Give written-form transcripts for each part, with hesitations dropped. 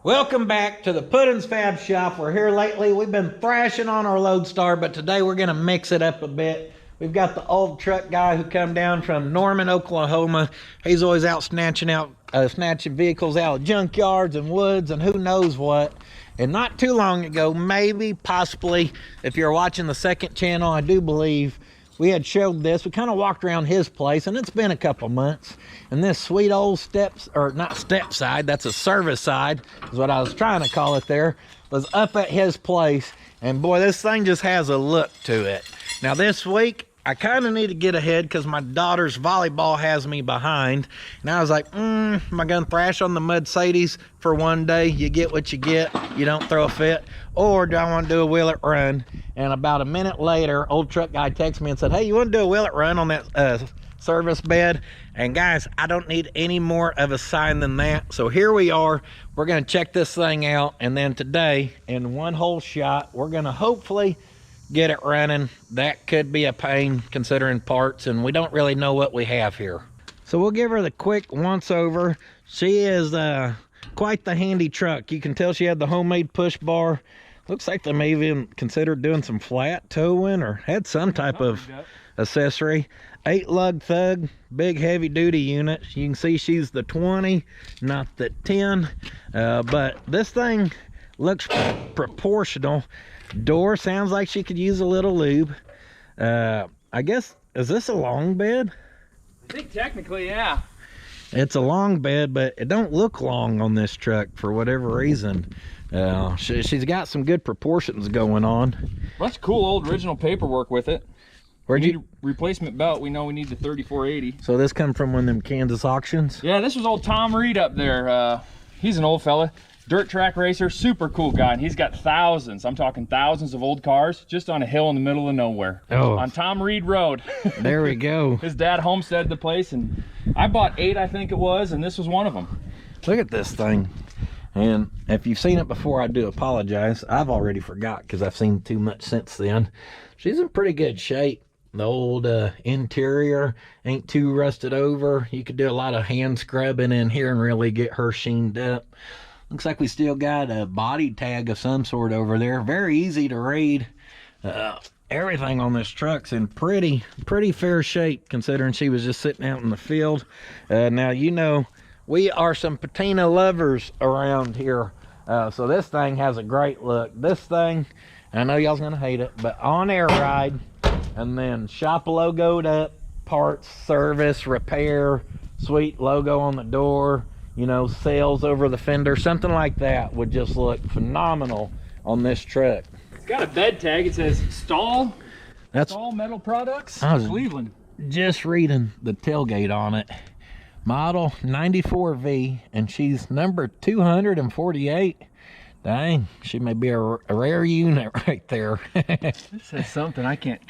Welcome back to the Puddins Fab Shop. We're here lately. We've been thrashing on our Lodestar, but today we're going to mix it up a bit. We've got the old truck guy who come down from Norman, Oklahoma. He's always out snatching vehicles out of junkyards and woods and who knows what. And not too long ago, maybe, possibly, if you're watching the second channel, I do believe, we had showed this. We kind of walked around his place, and it's been a couple months. And this sweet old not step side, that's a service side, is what I was trying to call it there, was up at his place. And boy, this thing just has a look to it. Now this week, I kind of need to get ahead because my daughter's volleyball has me behind. And I was like, am I going to thrash on the Mud-Sadies for one day? You get what you get. You don't throw a fit. Or do I want to do a wheel it run? And about a minute later, old truck guy texted me and said, hey, you want to do a wheel it run on that service bed? And guys, I don't need any more of a sign than that. So here we are. We're going to check this thing out. And then today, in one whole shot, we're going to hopefully get it running. That could be a pain considering parts, and we don't really know what we have here. So we'll give her the quick once over. She is quite the handy truck. You can tell she had the homemade push bar. Looks like they may have even considered doing some flat towing or had some type of accessory. 8-lug Thug, big heavy duty unit. You can see she's the 20, not the 10. But this thing looks proportional. Door sounds like she could use a little lube. I guess, is this a long bed? I think technically, yeah. It's a long bed, but it don't look long on this truck for whatever reason. She's got some good proportions going on. Well, that's cool old original paperwork with it. Where'd we you need a replacement belt. We know we need the 3480. So this come from one of them Kansas auctions? Yeah, this was old Tom Reed up there. He's an old fella. Dirt track racer, super cool guy, and he's got thousands, I'm talking thousands of old cars just on a hill in the middle of nowhere. Oh. On Tom Reed Road. There we go. His dad homesteaded the place, and I bought 8, I think it was, and this was one of them. Look at this thing. And if you've seen it before, I do apologize. I've already forgot because I've seen too much since then. She's in pretty good shape. The old interior ain't too rusted over. You could do a lot of hand scrubbing in here and really get her sheened up. Looks like we still got a body tag of some sort over there. Very easy to read. Everything on this truck's in pretty fair shape considering she was just sitting out in the field. Now, you know, we are some patina lovers around here. So this thing has a great look. This thing, I know y'all's gonna hate it, but on air ride, and then shop logoed up, parts, service, repair, sweet logo on the door. You know, sails over the fender, something like that would just look phenomenal on this truck. It's got a bed tag. It says Stahl Metal Products, Cleveland. Just reading the tailgate on it. Model 94V, and she's number 248. Dang, she may be a rare unit right there. This says something I can't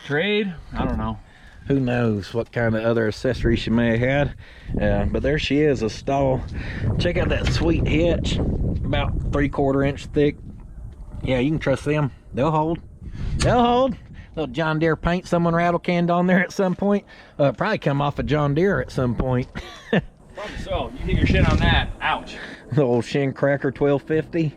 trade. I don't know. Who knows what kind of other accessories she may have had. But there she is, a Stahl. Check out that sweet hitch, about 3/4 inch thick. Yeah, you can trust them. They'll hold. They'll hold. Little John Deere paint someone rattle canned on there at some point. Probably come off a John Deere at some point. Probably so. You hit your shit on that. Ouch. The old shin cracker 1250.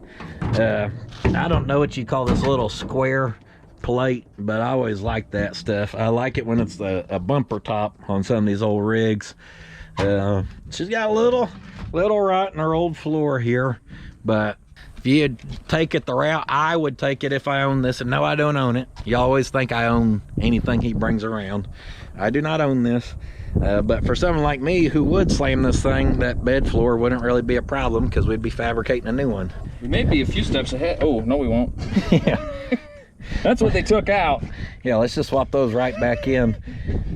I don't know what you call this little square plate, but I always like that stuff. I like it when it's a bumper top on some of these old rigs. She's got a little rot in her old floor here, but if you'd take it the route I would take it if I owned this, and no, I don't own it. You always think I own anything he brings around. I do not own this. But for someone like me who would slam this thing, that bed floor wouldn't really be a problem because we'd be fabricating a new one. We may be a few steps ahead. Oh, no, we won't. Yeah. That's what they took out. Yeah, let's just swap those right back in.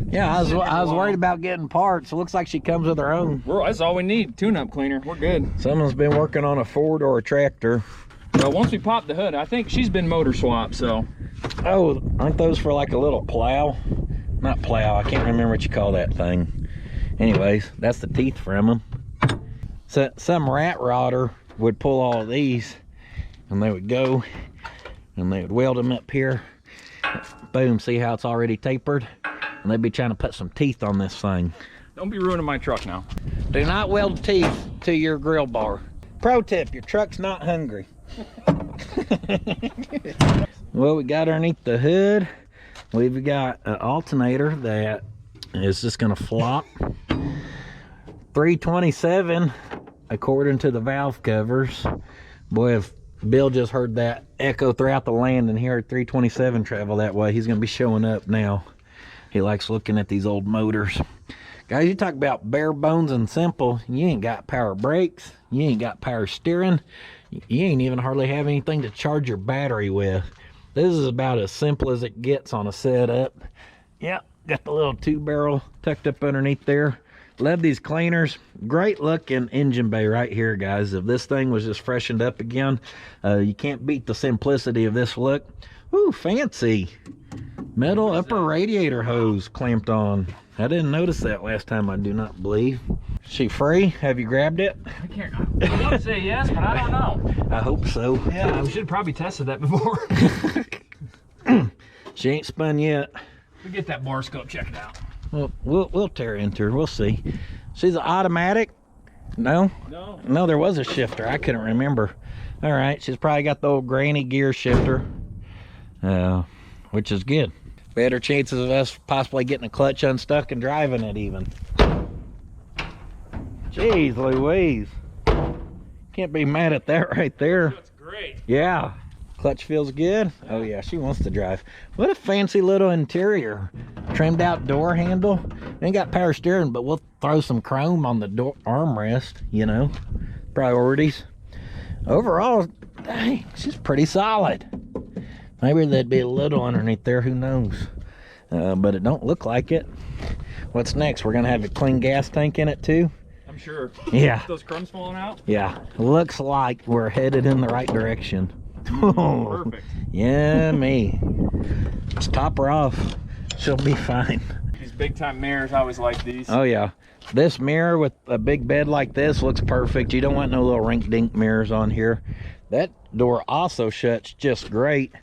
Yeah, I was worried about getting parts. It looks like she comes with her own. That's all we need. Tune-up cleaner. We're good. Someone's been working on a Ford or a tractor. Well, once we pop the hood, I think she's been motor swapped, so. Oh, aren't those for like a little plow? Not plow, I can't remember what you call that thing. Anyways, that's the teeth from them. So some rat rodder would pull all of these, and they would go, and they would weld them up here. Boom, see how it's already tapered? And they'd be trying to put some teeth on this thing. Don't be ruining my truck now. Do not weld teeth to your grill bar. Pro tip, your truck's not hungry. Well, we got underneath the hood. We've got an alternator that is just gonna flop. 327 according to the valve covers. Boy, if Bill just heard that echo throughout the land and he heard 327 travel that way, he's gonna be showing up now. He likes looking at these old motors. Guys, you talk about bare bones and simple. You ain't got power brakes. You ain't got power steering. You ain't even hardly have anything to charge your battery with. This is about as simple as it gets on a setup. Yep, got the little 2-barrel tucked up underneath there. Love these cleaners. Great looking engine bay right here, guys. If this thing was just freshened up again, you can't beat the simplicity of this look. Ooh, fancy. Metal upper radiator hose clamped on. I didn't notice that last time, I do not believe. She free? Have you grabbed it? I can't. I want to say yes, but I don't know. I hope so. Yeah, we should have probably tested that before. She ain't spun yet. We get that bar scope checked out. Well, we'll tear into her. We'll see. She's an automatic. No, there was a shifter. I couldn't remember. All right, she's probably got the old granny gear shifter, which is good. Better chances of us possibly getting a clutch unstuck and driving it even. Jeez Louise, can't be mad at that right there. That's great. Yeah, clutch feels good. Oh yeah, she wants to drive. What a fancy little interior. Trimmed out door handle. Ain't got power steering, but we'll throw some chrome on the door armrest, you know. Priorities. Overall, dang, she's pretty solid. Maybe there'd be a little underneath there, who knows. But it don't look like it. What's next? We're gonna have a clean gas tank in it too? I'm sure. Yeah. Those crumbs falling out? Yeah, looks like we're headed in the right direction. Perfect. Yeah, me. Let's top her off. She'll be fine. These big time mirrors, I always like these. Oh yeah, this mirror with a big bed like this looks perfect. You don't want no little rink-dink mirrors on here. That door also shuts just great.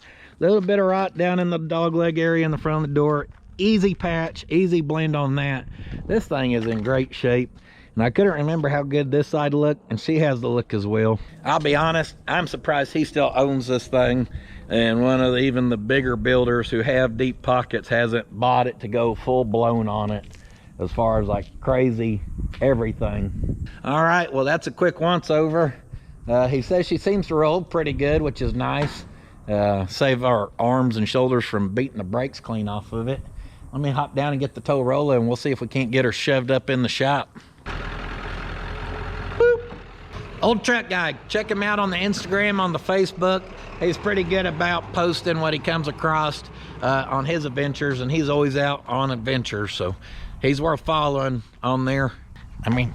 Little bit of rot down in the dog leg area in the front of the door. Easy patch, easy blend on that. This thing is in great shape. And I couldn't remember how good this side looked, and she has the look as well. I'll be honest, I'm surprised he still owns this thing. And one of even the bigger builders who have deep pockets hasn't bought it to go full blown on it, as far as like crazy everything. All right, well, that's a quick once over. He says she seems to roll pretty good, which is nice. Save our arms and shoulders from beating the brakes clean off of it. Let me hop down and get the tow roller, and we'll see if we can't get her shoved up in the shop. Boop. Old Truck Guy, check him out on the Instagram, on the Facebook. He's pretty good about posting what he comes across on his adventures, and he's always out on adventures, so he's worth following on there. I mean,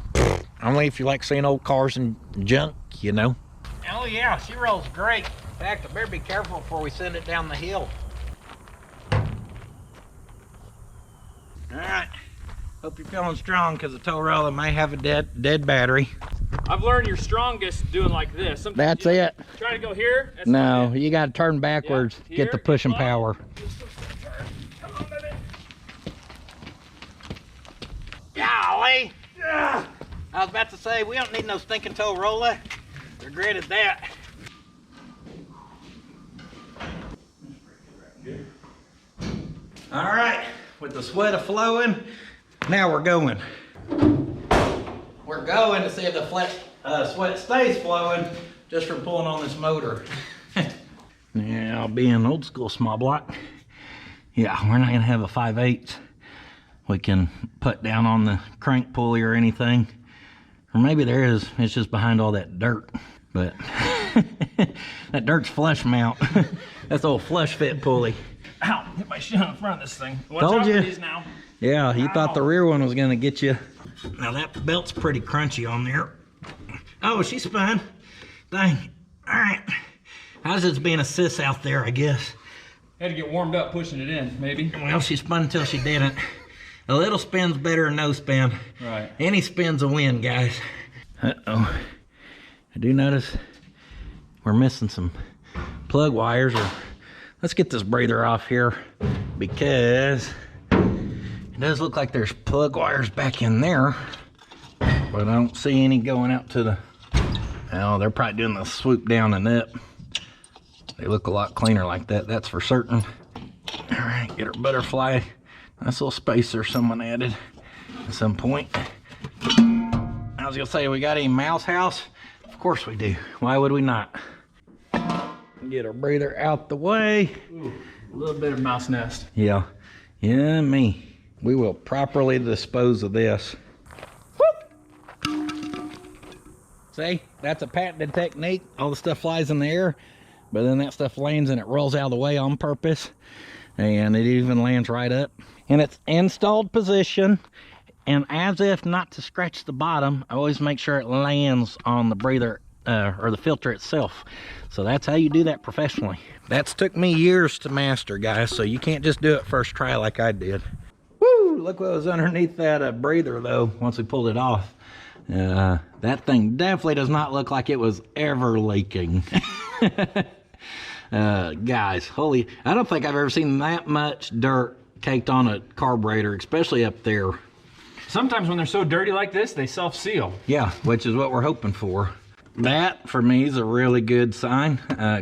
only if you like seeing old cars and junk, you know. Oh yeah, she rolls great. In fact, I better be careful before we send it down the hill. All right, hope you're feeling strong, because the tow roller may have a dead battery. I've learned you're strongest doing like this. That's it. Try to go here. That's no, you got to turn backwards, yeah, get the pushing power. Come on, baby. Golly! I was about to say, we don't need no stinking tow roller. Regretted that. All right, with the sweat flowing, now we're going. We're going to see if the sweat stays flowing just from pulling on this motor. Now, being old school small block, yeah, we're not gonna have a 5/8 we can put down on the crank pulley or anything. Or maybe there is, it's just behind all that dirt. But that dirt's flush mount. That's the old flush fit pulley. Ow, hit my shit on the front of this thing. Watch Told out you. for these now. Yeah, you thought the rear one was gonna get you. Now that belt's pretty crunchy on there. Oh, she spun. Dang. All right. How's this being a sis out there, I guess? Had to get warmed up pushing it in, maybe. Well, she spun until she didn't. A little spin's better than no spin. Right. Any spin's a win, guys. Uh-oh. I do notice we're missing some plug wires. Or let's get this breather off here, because it does look like there's plug wires back in there, but I don't see any going out to the Well, they're probably doing the swoop down and up. They look a lot cleaner like that, that's for certain. All right, get our butterfly. Nice little spacer someone added at some point. I was gonna say, we got a mouse house? Of course we do. Why would we not? Get our breather out the way. Ooh, a little bit of mouse nest. Yeah, me. We will properly dispose of this. Whoop. See, that's a patented technique. All the stuff flies in the air, but then that stuff lands and it rolls out of the way on purpose. And it even lands right up in its installed position. And as if not to scratch the bottom, I always make sure it lands on the breather or the filter itself. So that's how you do that professionally. That's took me years to master, guys, so you can't just do it first try like I did. Woo! Look what was underneath that breather, though, once we pulled it off. That thing definitely does not look like it was ever leaking. Guys, holy, I don't think I've ever seen that much dirt caked on a carburetor, especially up there. Sometimes when they're so dirty like this, they self-seal. Yeah, which is what we're hoping for. That, for me, is a really good sign,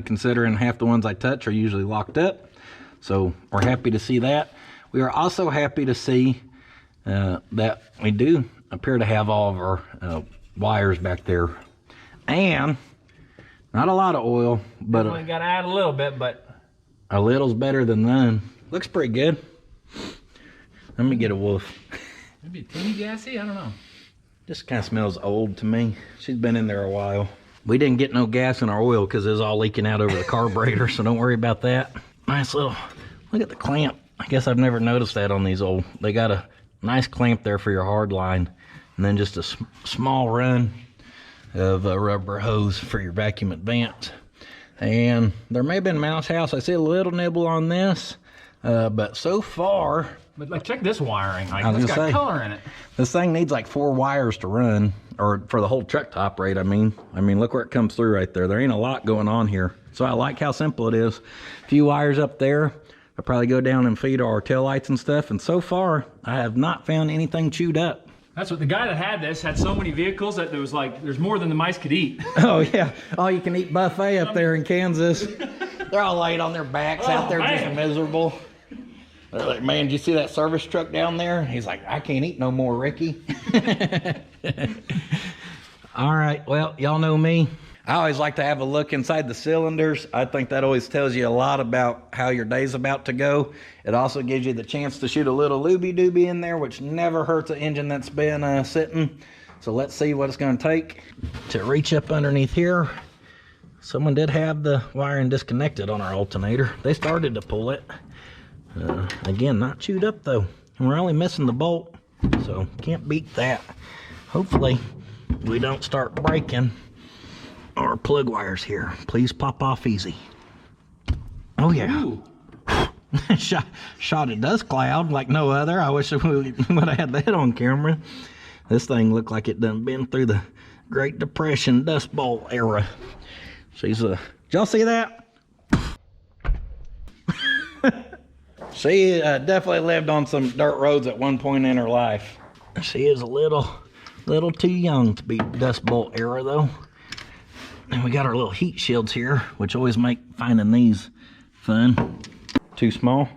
considering half the ones I touch are usually locked up. So we're happy to see that. We are also happy to see that we do appear to have all of our wires back there. And not a lot of oil, but We got to add a little bit, but a little's better than none. Looks pretty good. Let me get a wolf. maybe a teeny gassy, I don't know. This kind of smells old to me. She's been in there a while. We didn't get no gas in our oil because it was all leaking out over the carburetor, so don't worry about that. Nice little, look at the clamp. I guess I've never noticed that on these old. They got a nice clamp there for your hard line, and then just a small run of a rubber hose for your vacuum advance. And there may have been a mouse house. I see a little nibble on this, but so far, But like, check this wiring. Like, I was it's got gonna say, color in it. this thing needs like 4 wires to run, or for the whole truck to operate. I mean, look where it comes through right there. There ain't a lot going on here. So I like how simple it is. A few wires up there. I'll probably go down and feed our taillights and stuff. And so far, I have not found anything chewed up. That's what the guy that had this had so many vehicles that there was like, there's more than the mice could eat. Oh yeah, all you can eat buffet up there in Kansas. They're all laid on their backs out there just miserable. They're like, man, did you see that service truck down there? He's like, I can't eat no more, Ricky. All right, well, y'all know me. I always like to have a look inside the cylinders. I think that always tells you a lot about how your day's about to go. It also gives you the chance to shoot a little looby-dooby in there, which never hurts an engine that's been sitting. So let's see what it's gonna take to reach up underneath here. Someone did have the wiring disconnected on our alternator. They started to pull it. Again, not chewed up though. And we're only missing the bolt, so can't beat that. Hopefully we don't start breaking our plug wires here. Please pop off easy. Oh yeah. Shot it does cloud like no other. I wish we would have had that on camera. This thing looked like it done been through the Great Depression Dust Bowl era. She's did y'all see that? She definitely lived on some dirt roads at one point in her life. She is a little too young to be Dust Bowl era though. And we got our little heat shields here, which always make finding these fun. Too small?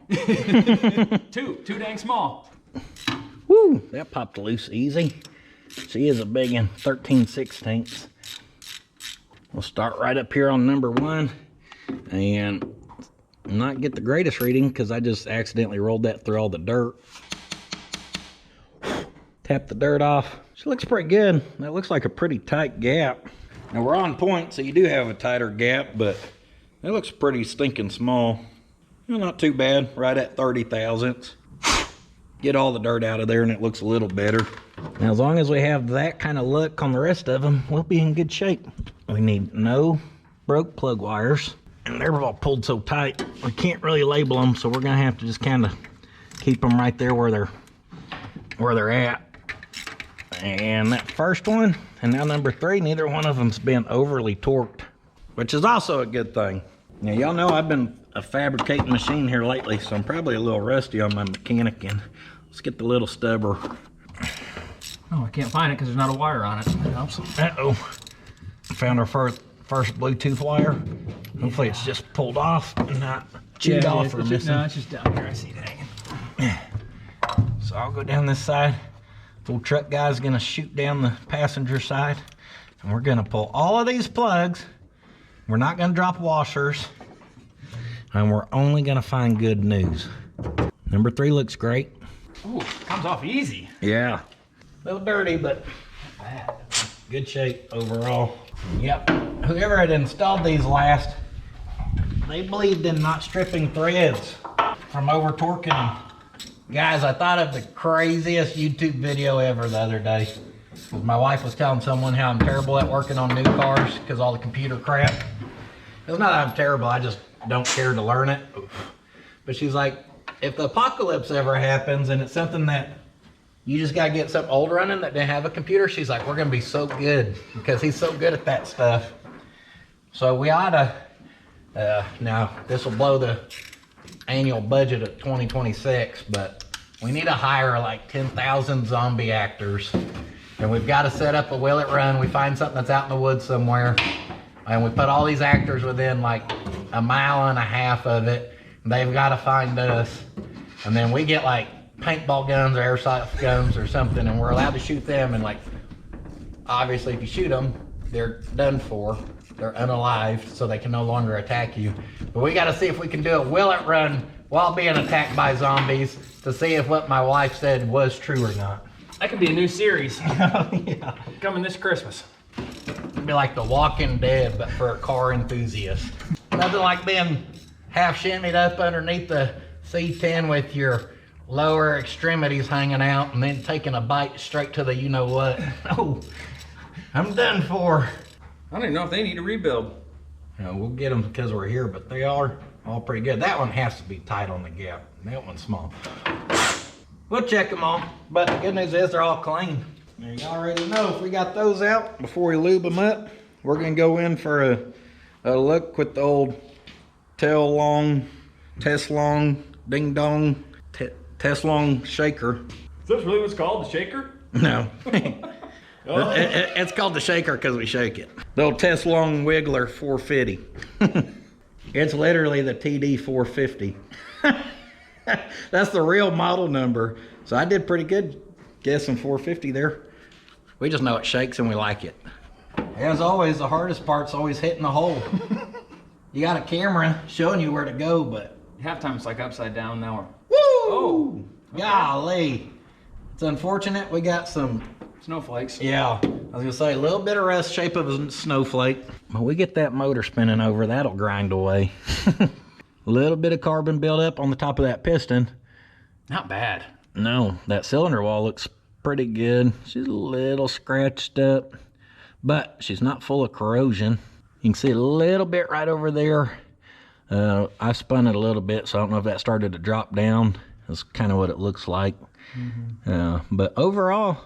Too dang small. Woo, that popped loose easy. She is a big one, 13/16. We'll start right up here on number 1 and not get the greatest reading because I just accidentally rolled that through all the dirt. Tap the dirt off. She looks pretty good. That looks like a pretty tight gap. Now we're on point, so you do have a tighter gap, but it looks pretty stinking small. Well, not too bad, right at 30 thousandths. Get all the dirt out of there and it looks a little better. Now, as long as we have that kind of look on the rest of them, we'll be in good shape. We need no broke plug wires. And they're all pulled so tight, we can't really label them, so we're gonna have to just kind of keep them right there where they're at. And that first one, and now number 3, neither one of them's been overly torqued, which is also a good thing. Now, y'all know I've been a fabricating machine here lately, so I'm probably a little rusty on my mechanicking. Let's get the little stubber. Oh, I can't find it because there's not a wire on it. That helps. Uh-oh. found our first Bluetooth wire. Hopefully it's just pulled off and not chewed off or missing. No, it's just down here. I see it hanging. So I'll go down this side. The old truck guy's gonna shoot down the passenger side, and we're gonna pull all of these plugs. We're not gonna drop washers, and we're only gonna find good news. Number 3 looks great. Ooh, comes off easy. Yeah. A little dirty, but good shape overall. Yep. Whoever had installed these last, they believed in not stripping threads from over torquing them. Guys, I thought of the craziest YouTube video ever the other day. My wife was telling someone how I'm terrible at working on new cars because all the computer crap. It's not that I'm terrible, I just don't care to learn it. But she's like, if the apocalypse ever happens and it's something that you just gotta get something old running that didn't have a computer, she's like, we're gonna be so good because he's so good at that stuff. So we oughta, now this will blow the annual budget of 2026, but we need to hire like 10,000 zombie actors. And we've got to set up a will it run. We find something that's out in the woods somewhere, and we put all these actors within like a mile and a half of it. They've got to find us, and then we get like paintball guns or airsoft guns or something, and we're allowed to shoot them. And like, obviously if you shoot them, they're done for. They're unalived, so they can no longer attack you. But we got to see if we can do a will it run while being attacked by zombies to see if what my wife said was true or not. That could be a new series. Yeah. Coming this Christmas. It'd be like The Walking Dead, but for a car enthusiast. Nothing like being half shimmied up underneath the C-10 with your lower extremities hanging out and then taking a bite straight to the you-know-what. Oh, I'm done for. I don't even know if they need a rebuild. You know, we'll get them because we're here, but they are all pretty good. That one has to be tight on the gap. That one's small. We'll check them all, but the good news is they're all clean. Now, you already know if we got those out before we lube them up, we're gonna go in for a look with the old Teslong ding dong Teslong shaker. Is this really what's called, the shaker? No. It's called the shaker because we shake it. The old Teslong Wiggler 450. It's literally the TD 450. That's the real model number. So I did pretty good guessing 450 there. We just know it shakes and we like it. As always, the hardest part's always hitting the hole. You got a camera showing you where to go, but Halftime it's like upside down now. woo! Oh, okay. Golly. It's unfortunate we got some Snowflakes. Yeah, I was gonna say a little bit of rust, shape of a snowflake. When we get that motor spinning over, that'll grind away. A little bit of carbon buildup on the top of that piston. Not bad. No, that cylinder wall looks pretty good. She's a little scratched up, but she's not full of corrosion. You can see a little bit right over there. I spun it a little bit, so I don't know if that started to drop down. That's kind of what it looks like. But overall,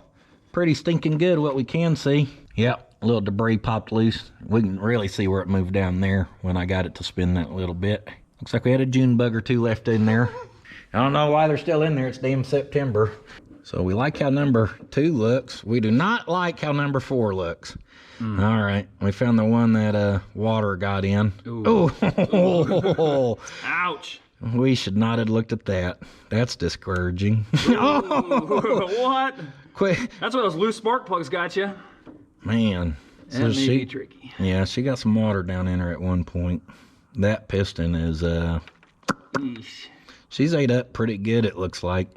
pretty stinking good what we can see. Yep, a little debris popped loose. We can really see where it moved down there when I got it to spin that little bit. Looks like we had a June bug or two left in there. I don't know why they're still in there. It's damn September. So we like how number 2 looks. We do not like how number 4 looks. All right, we found the one that water got in. Oh, Ouch. we should not have looked at that. That's discouraging. What? Quick. That's what those loose spark plugs got you. Man. That may be tricky. Yeah, she got some water down in her at one point. That piston is, Yeesh. she's ate up pretty good, it looks like.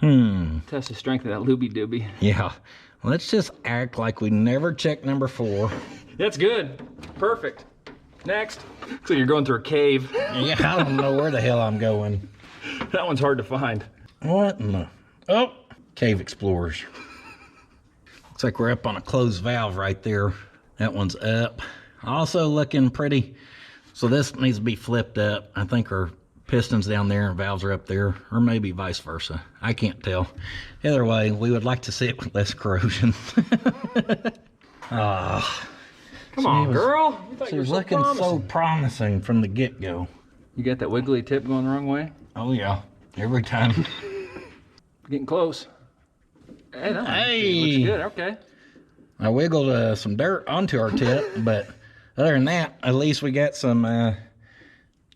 Test the strength of that looby dooby. Yeah. Let's just act like we never checked number 4. That's good. Perfect. Next. So you're going through a cave. Yeah, I don't know where the hell I'm going. That one's hard to find. What in the... Oh, Cave Explorers. Looks like we're up on a closed valve right there. That one's up. Also looking pretty... So this needs to be flipped up. I think our piston's down there and valves are up there, or maybe vice versa. I can't tell. Either way, we would like to see it with less corrosion. Come on, girl. You thought She you were was so looking promising. so promising from the get-go. You got that wiggly tip going the wrong way? Oh yeah, every time. Getting close. Hey, that one Hey. looks good. Okay. I wiggled some dirt onto our tip, but other than that, at least we got some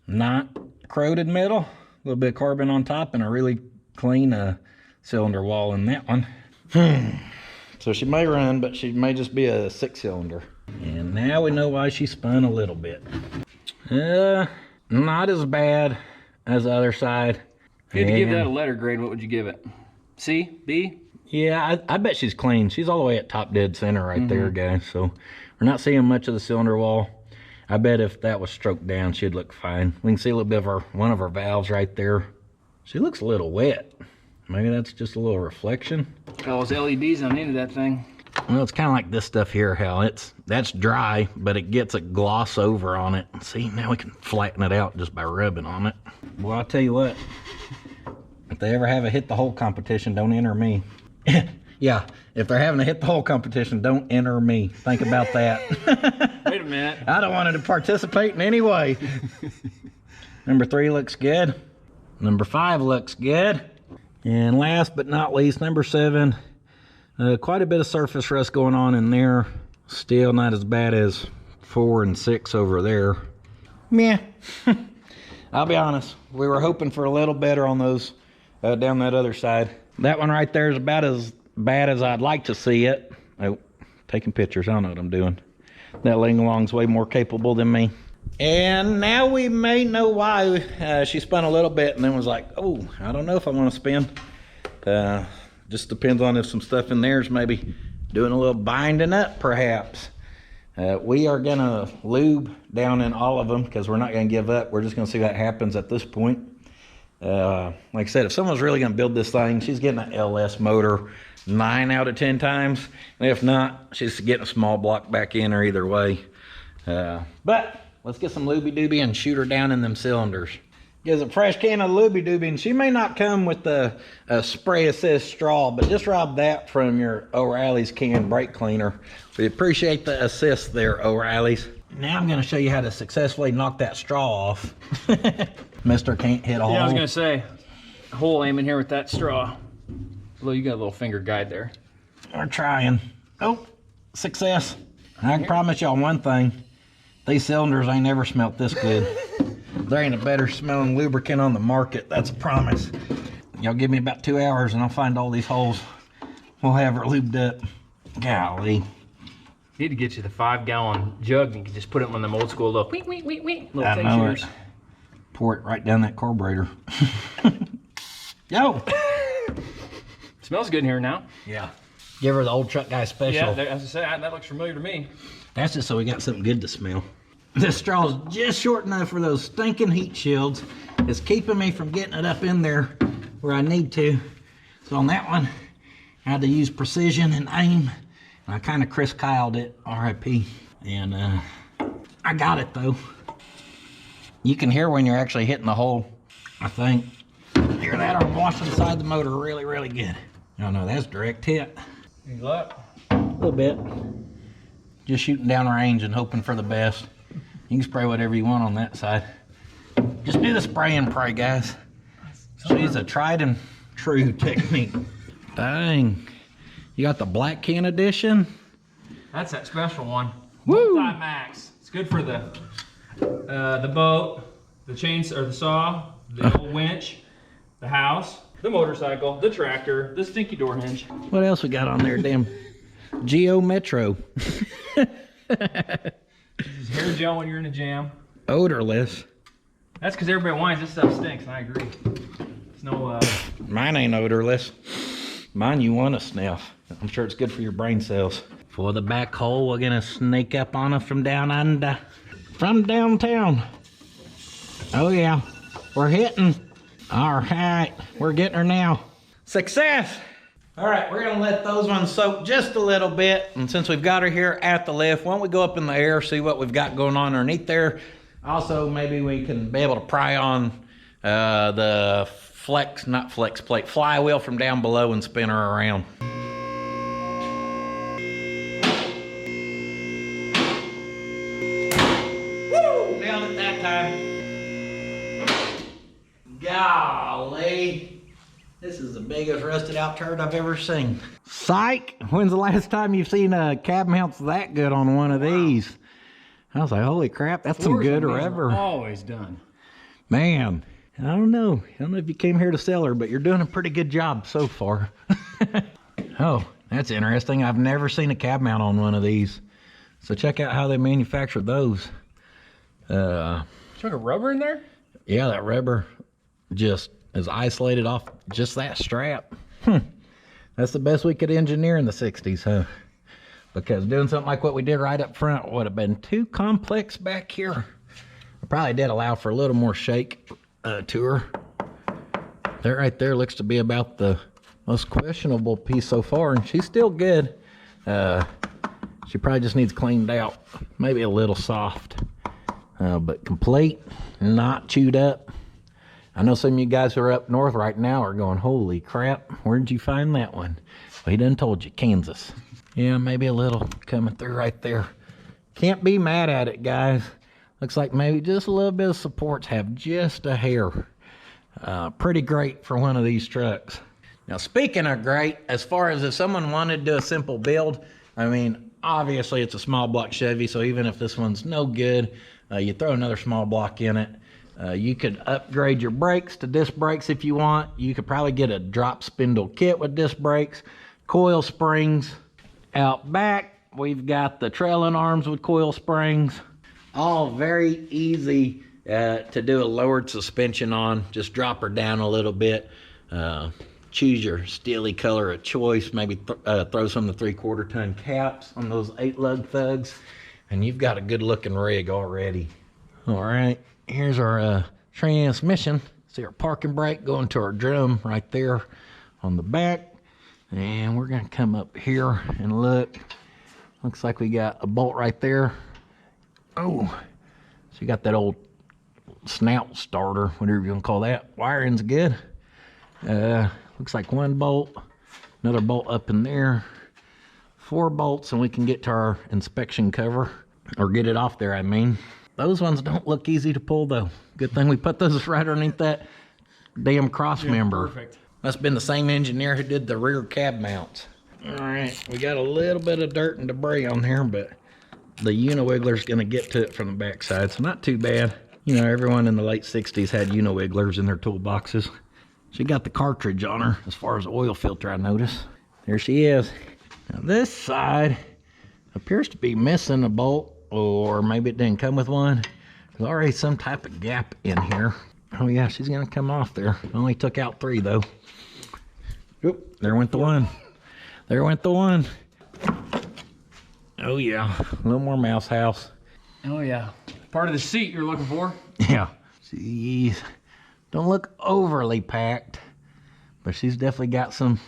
not corroded metal, a little bit of carbon on top, and a really clean cylinder wall in that one. So she may run, but she may just be a 6-cylinder. And now we know why she spun a little bit. Not as bad as the other side. If you had to give that a letter grade, what would you give it? C? B? Yeah, I bet she's clean. She's all the way at top dead center right there, guys. So we're not seeing much of the cylinder wall. I bet if that was stroked down, she'd look fine. We can see a little bit of one of her valves right there. She looks a little wet. Maybe that's just a little reflection. Got those LEDs on the end of that thing. Well, it's kind of like this stuff here, how that's dry, but it gets a gloss over on it. See, now we can flatten it out just by rubbing on it. Well, I'll tell you what, if they ever have a hit the hole competition, don't enter me. Yeah, if they're having a hit the hole competition, don't enter me. Think about that. Wait a minute. I don't want to participate in any way. Number 3 looks good. Number 5 looks good. And last but not least, number 7. Quite a bit of surface rust going on in there. Still not as bad as 4 and 6 over there. Meh. I'll be honest. We were hoping for a little better on those down that other side. That one right there is about as bad as I'd like to see it. Oh, taking pictures. I don't know what I'm doing. That Ling Long's way more capable than me. And now we may know why she spun a little bit and then was like, oh, I don't know if I want to spin. Just depends on if some stuff in there is maybe doing a little binding up, perhaps. We are going to lube down in all of them because we're not going to give up. We're just going to see what happens at this point. Like I said, if someone's really going to build this thing, she's getting an LS motor 9 out of 10 times. And if not, she's getting a small block back in her either way. But let's get some looby-dooby and shoot her down in them cylinders. Gives a fresh can of looby-dooby, and she may not come with the spray assist straw, but just rob that from your O'Reilly's can brake cleaner. We appreciate the assist there, O'Reilly's. Now I'm going to show you how to successfully knock that straw off. Mister can't hit a hole. Yeah, I was going to say, hole aim in here with that straw. Well, you got a little finger guide there. We're trying. Oh, success. I can promise y'all one thing. These cylinders ain't never smelt this good. There ain't a better smelling lubricant on the market, that's a promise. Y'all give me about 2 hours and I'll find all these holes. We'll have her lubed up. Golly. Need to get you the 5-gallon jug and you can just put it in one of them old school little little I know it. Pour it right down that carburetor. Yo! Smells good in here now. Yeah. Give her the old truck guy special. Yeah, as I say, that looks familiar to me. That's just so we got something good to smell. This straw's just short enough for those stinking heat shields. It's keeping me from getting it up in there where I need to. So on that one, I had to use precision and aim. And I kind of Chris Kyled it, RIP. And I got it though. You can hear when you're actually hitting the hole, I think. Hear that or washing inside the motor really, really good. Oh no, that's direct hit. Any luck? A little bit. Just shooting down range and hoping for the best. You can spray whatever you want on that side. Just do the spray and pray, guys. She's a tried and true technique. Dang. You got the black can edition? That's that special one. Woo! Multi-max. It's good for the boat, the chains or the saw, the old winch, the house, the motorcycle, the tractor, the stinky door hinge. What else we got on there? Damn. Geo Metro. This is hair gel when you're in a jam. Odorless. That's because everybody whines this stuff stinks, and I agree. It's no. Mine ain't odorless. Mine you want to sniff. I'm sure it's good for your brain cells. For the back hole, we're gonna sneak up on her from down under, from downtown. Oh yeah, we're hitting. All right, we're getting her now. Success. All right, we're gonna let those ones soak just a little bit. And since we've got her here at the lift, why don't we go up in the air, see what we've got going on underneath there. Also, maybe we can be able to pry on the not flex plate, flywheel from down below and spin her around. Woo! Nailed it that time. Golly. This is the biggest rusted out turd I've ever seen. Psych! When's the last time you've seen cab mounts that good on one of these? I was like, holy crap, that's some good rubber. Always done. Man, I don't know if you came here to sell her, but you're doing a pretty good job so far. Oh, that's interesting. I've never seen a cab mount on one of these. So check out how they manufacture those. Took a rubber in there? Yeah, that rubber just is isolated off just that strap. That's the best we could engineer in the 60s, huh? Because doing something like what we did right up front would have been too complex back here. I probably did allow for a little more shake to her. That right there looks to be about the most questionable piece so far, and she's still good. She probably just needs cleaned out, maybe a little soft, but complete, not chewed up. I know some of you guys who are up north right now are going, holy crap, where'd you find that one? Well, he done told you, Kansas. Yeah, maybe a little coming through right there. Can't be mad at it, guys. Looks like maybe just a little bit of supports have just a hair. Pretty great for one of these trucks. Now, speaking of great, as far as if someone wanted to do a simple build, I mean, obviously it's a small block Chevy, so even if this one's no good, you throw another small block in it. You could upgrade your brakes to disc brakes if you want. You could probably get a drop spindle kit with disc brakes, coil springs. Out back, we've got the trailing arms with coil springs. All very easy to do a lowered suspension on. Just drop her down a little bit. Choose your steely color of choice. Maybe throw some of the 3/4 ton caps on those 8-lug thugs. And you've got a good looking rig already. All right, here's our transmission. See our parking brake going to our drum right there on the back. And we're gonna come up here and look. Looks like we got a bolt right there. Oh, so you got that old snout starter, whatever you want to call that. Wiring's good. Looks like one bolt, another bolt up in there, 4 bolts, and we can get to our inspection cover, or get it off there, I mean. Those ones don't look easy to pull though. Good thing we put those right underneath that damn cross member. Perfect. Must have been the same engineer who did the rear cab mounts. All right, we got a little bit of dirt and debris on here, but the Uni-Wiggler's gonna get to it from the backside, so not too bad. You know, everyone in the late 60s had Uni-Wigglers in their toolboxes. She got the cartridge on her as far as oil filter, I noticed. There she is. Now this side appears to be missing a bolt, or maybe it didn't come with one. There's already some type of gap in here. Oh yeah, she's gonna come off there. Only took out 3 though. Oop, there went the one. There went the one. Oh yeah, a little more mouse house. Oh yeah, part of the seat you're looking for. Yeah, jeez. Don't look overly packed, but she's definitely got some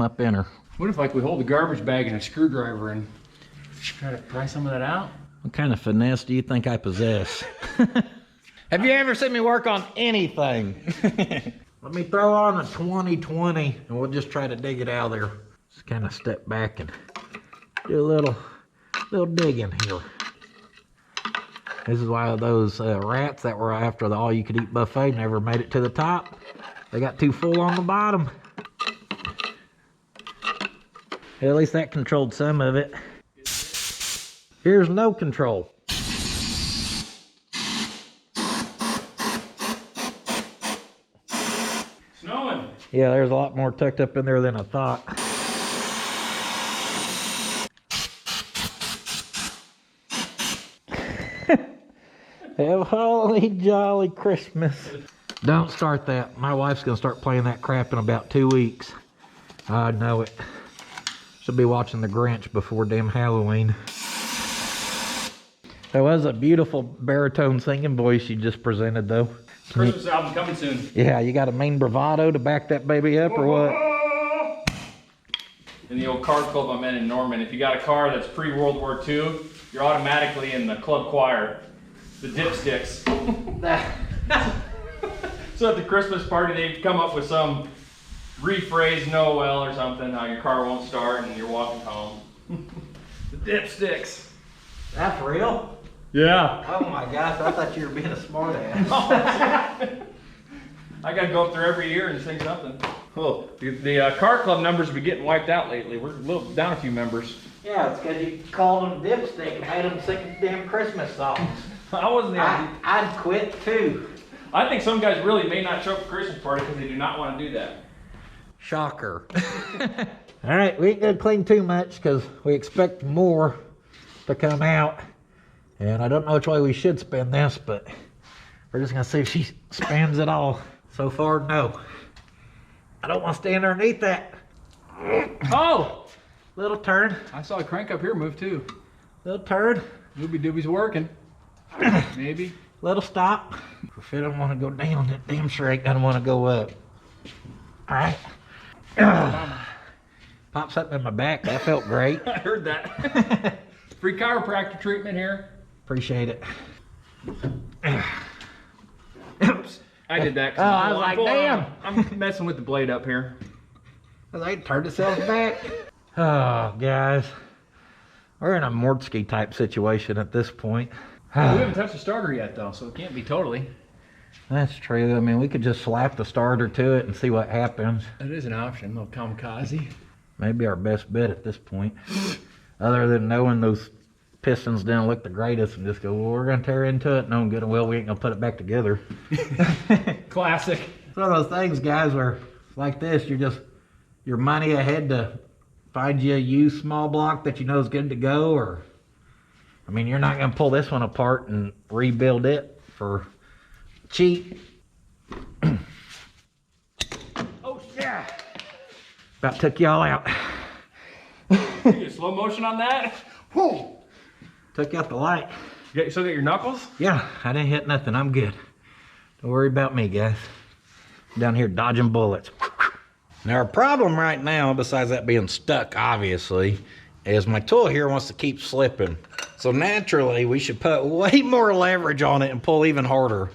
up in her. What if like we hold the garbage bag and a screwdriver and try to pry some of that out? What kind of finesse do you think I possess? Have you ever seen me work on anything? Let me throw on a 2020 and we'll just try to dig it out of there. Just kind of step back and do a little digging here. This is why those rats that were after the all-you-could-eat buffet never made it to the top. They got too full on the bottom. At least that controlled some of it. Here's no control. Snowing. Yeah, there's a lot more tucked up in there than I thought. Have a holly jolly Christmas. Don't start that. My wife's gonna start playing that crap in about 2 weeks. I know it. She'll be watching The Grinch before damn Halloween. That was a beautiful baritone singing voice you just presented though. Christmas album coming soon. Yeah, you got a main bravado to back that baby up or what? In the old car club I'm in Norman, if you got a car that's pre-World War II, you're automatically in the club choir. The dipsticks. So at the Christmas party, they come up with some rephrase Noel or something, how your car won't start and you're walking home. The dipsticks. That's real? Yeah. Oh my gosh, I thought you were being a smart ass. I gotta go up there every year and sing something. Well, the car club numbers have been getting wiped out lately. We're a little down a few members. Yeah, it's because you called them dipstick and made them sing damn Christmas songs. I wasn't there. I'd quit too. I think some guys really may not show up for Christmas party because they do not want to do that. Shocker. All right, we ain't gonna clean too much because we expect more to come out. And I don't know which way we should spin this, but we're just gonna see if she spans it all. So far, no. I don't want to stay underneath that. Oh! Little turd. I saw a crank up here move too. Little turd. Doobie Doobie's working. Maybe. Little stop. If it don't want to go down, that damn sure ain't gonna want to go up. All right. Popped something in my back. That felt great. I heard that. Free chiropractor treatment here. Appreciate it. Oops. I did that. Oh, I was like, damn. I'm messing with the blade up here. They turned themselves back. Oh, guys. We're in a Mordsky type situation at this point. We haven't touched the starter yet, though, so it can't be totally. That's true. I mean, we could just slap the starter to it and see what happens. That is an option, a little kamikaze. Maybe our best bet at this point. Other than knowing those pistons didn't look the greatest and just go, well, we're going to tear into it. Knowing good and well we ain't going to put it back together. Classic. It's one of those things, guys, where like this, you're money ahead to find you a used small block that you know is good to go, or I mean, you're not going to pull this one apart and rebuild it for cheap. Oh, yeah. About took y'all out. You get slow motion on that? Whoa. Took out the light. You still got your knuckles? Yeah, I didn't hit nothing. I'm good. Don't worry about me, guys. I'm down here dodging bullets. Now, our problem right now, besides that being stuck, obviously, is my tool here wants to keep slipping. So naturally, we should put way more leverage on it and pull even harder.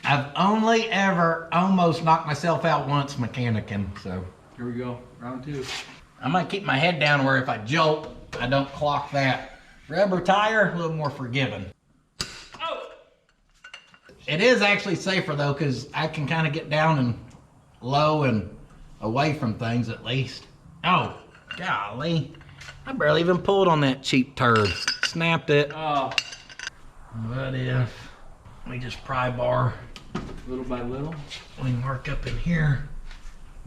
I've only ever almost knocked myself out once mechanicking, so. Here we go, round two. I'm gonna keep my head down where if I jolt, I don't clock that. Rubber tire, a little more forgiving. Oh! It is actually safer though, because I can kind of get down and low and away from things at least. Oh, golly. I barely even pulled on that cheap turd. Snapped it. Oh. What if we just pry bar Little by little. we mark up in here,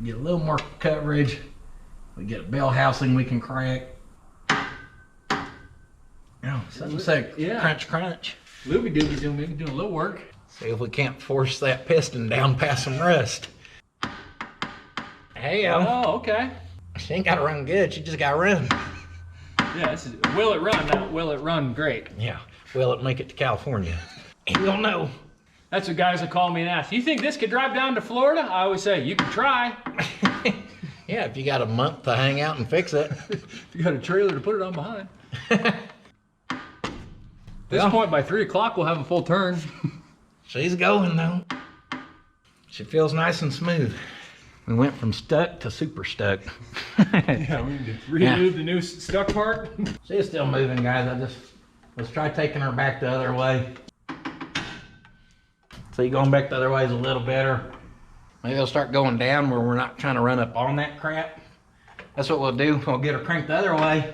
get a little more coverage. We get a bell housing we can crack. Oh, something say Yeah. crunch, crunch. Doobie Doobie's doing a little work. See if we can't force that piston down past some rust. Hey, Oh, okay. she ain't got to run good. She just got to run. Yeah, this is will it run, not will it run great. Yeah. Will it make it to California? You don't know. That's what guys will call me and ask, you think this could drive down to Florida? I always say, you can try. Yeah, if you got a month to hang out and fix it. If you got a trailer to put it on behind. At this point, by 3 o'clock, we'll have a full turn. She's going though. She feels nice and smooth. We went from stuck to super stuck. Yeah, we need to remove the new stuck part. She's still moving, guys. Let's try taking her back the other way. See, going back the other way is a little better. Maybe I'll start going down where we're not trying to run up on that crap. That's what we'll do. We'll get her cranked the other way.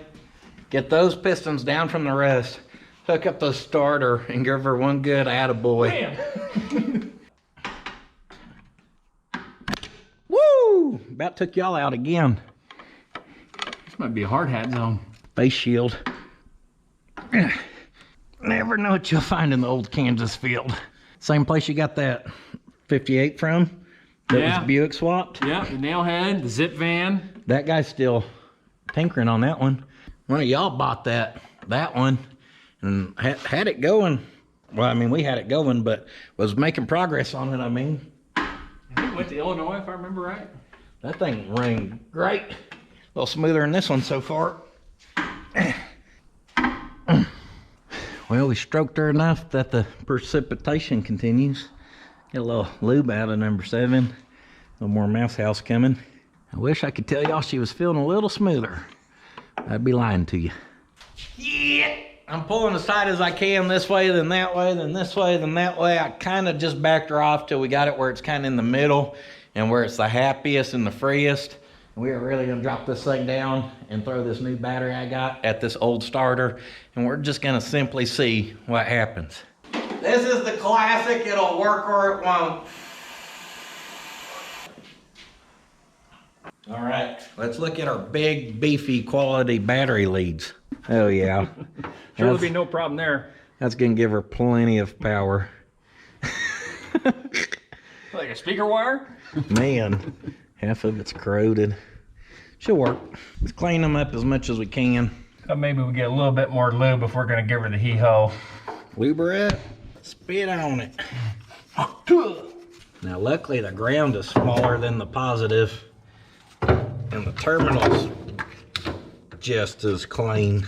Get those pistons down from the rest. Hook up the starter and give her one good attaboy. Bam. Woo! About took y'all out again. This might be a hard hat zone. Face shield. Never know what you'll find in the old Kansas field. Same place you got that 58 from? That was Buick swapped? Yeah, the nail head, the zip van. That guy's still tinkering on that one. One of y'all bought that one and had it going. Well, I mean, we had it going, but was making progress on it, I mean. I think we went to Illinois, if I remember right. That thing rang great. A little smoother than this one so far. Well, we stroked her enough that the precipitation continues. Get a little lube out of number 7. A little more mouse house coming. I wish I could tell y'all she was feeling a little smoother. I'd be lying to you. Yeah! I'm pulling as tight as I can this way, then that way, then this way, then that way. I kind of just backed her off till we got it where it's kind of in the middle. and where it's the happiest and the freest. We are really gonna drop this thing down and throw this new battery I got at this old starter, and we're just gonna simply see what happens. This is the classic, it'll work or it won't. All right, let's look at our big, beefy, quality battery leads. Oh yeah. Sure, there'll be no problem there. That's gonna give her plenty of power. Like a speaker wire? Man, half of it's corroded. She'll work. Let's clean them up as much as we can. Maybe we get a little bit more lube if we're gonna give her the hee-ho. Lube her up, spit on it. Now luckily the ground is smaller than the positive, and the terminal's just as clean.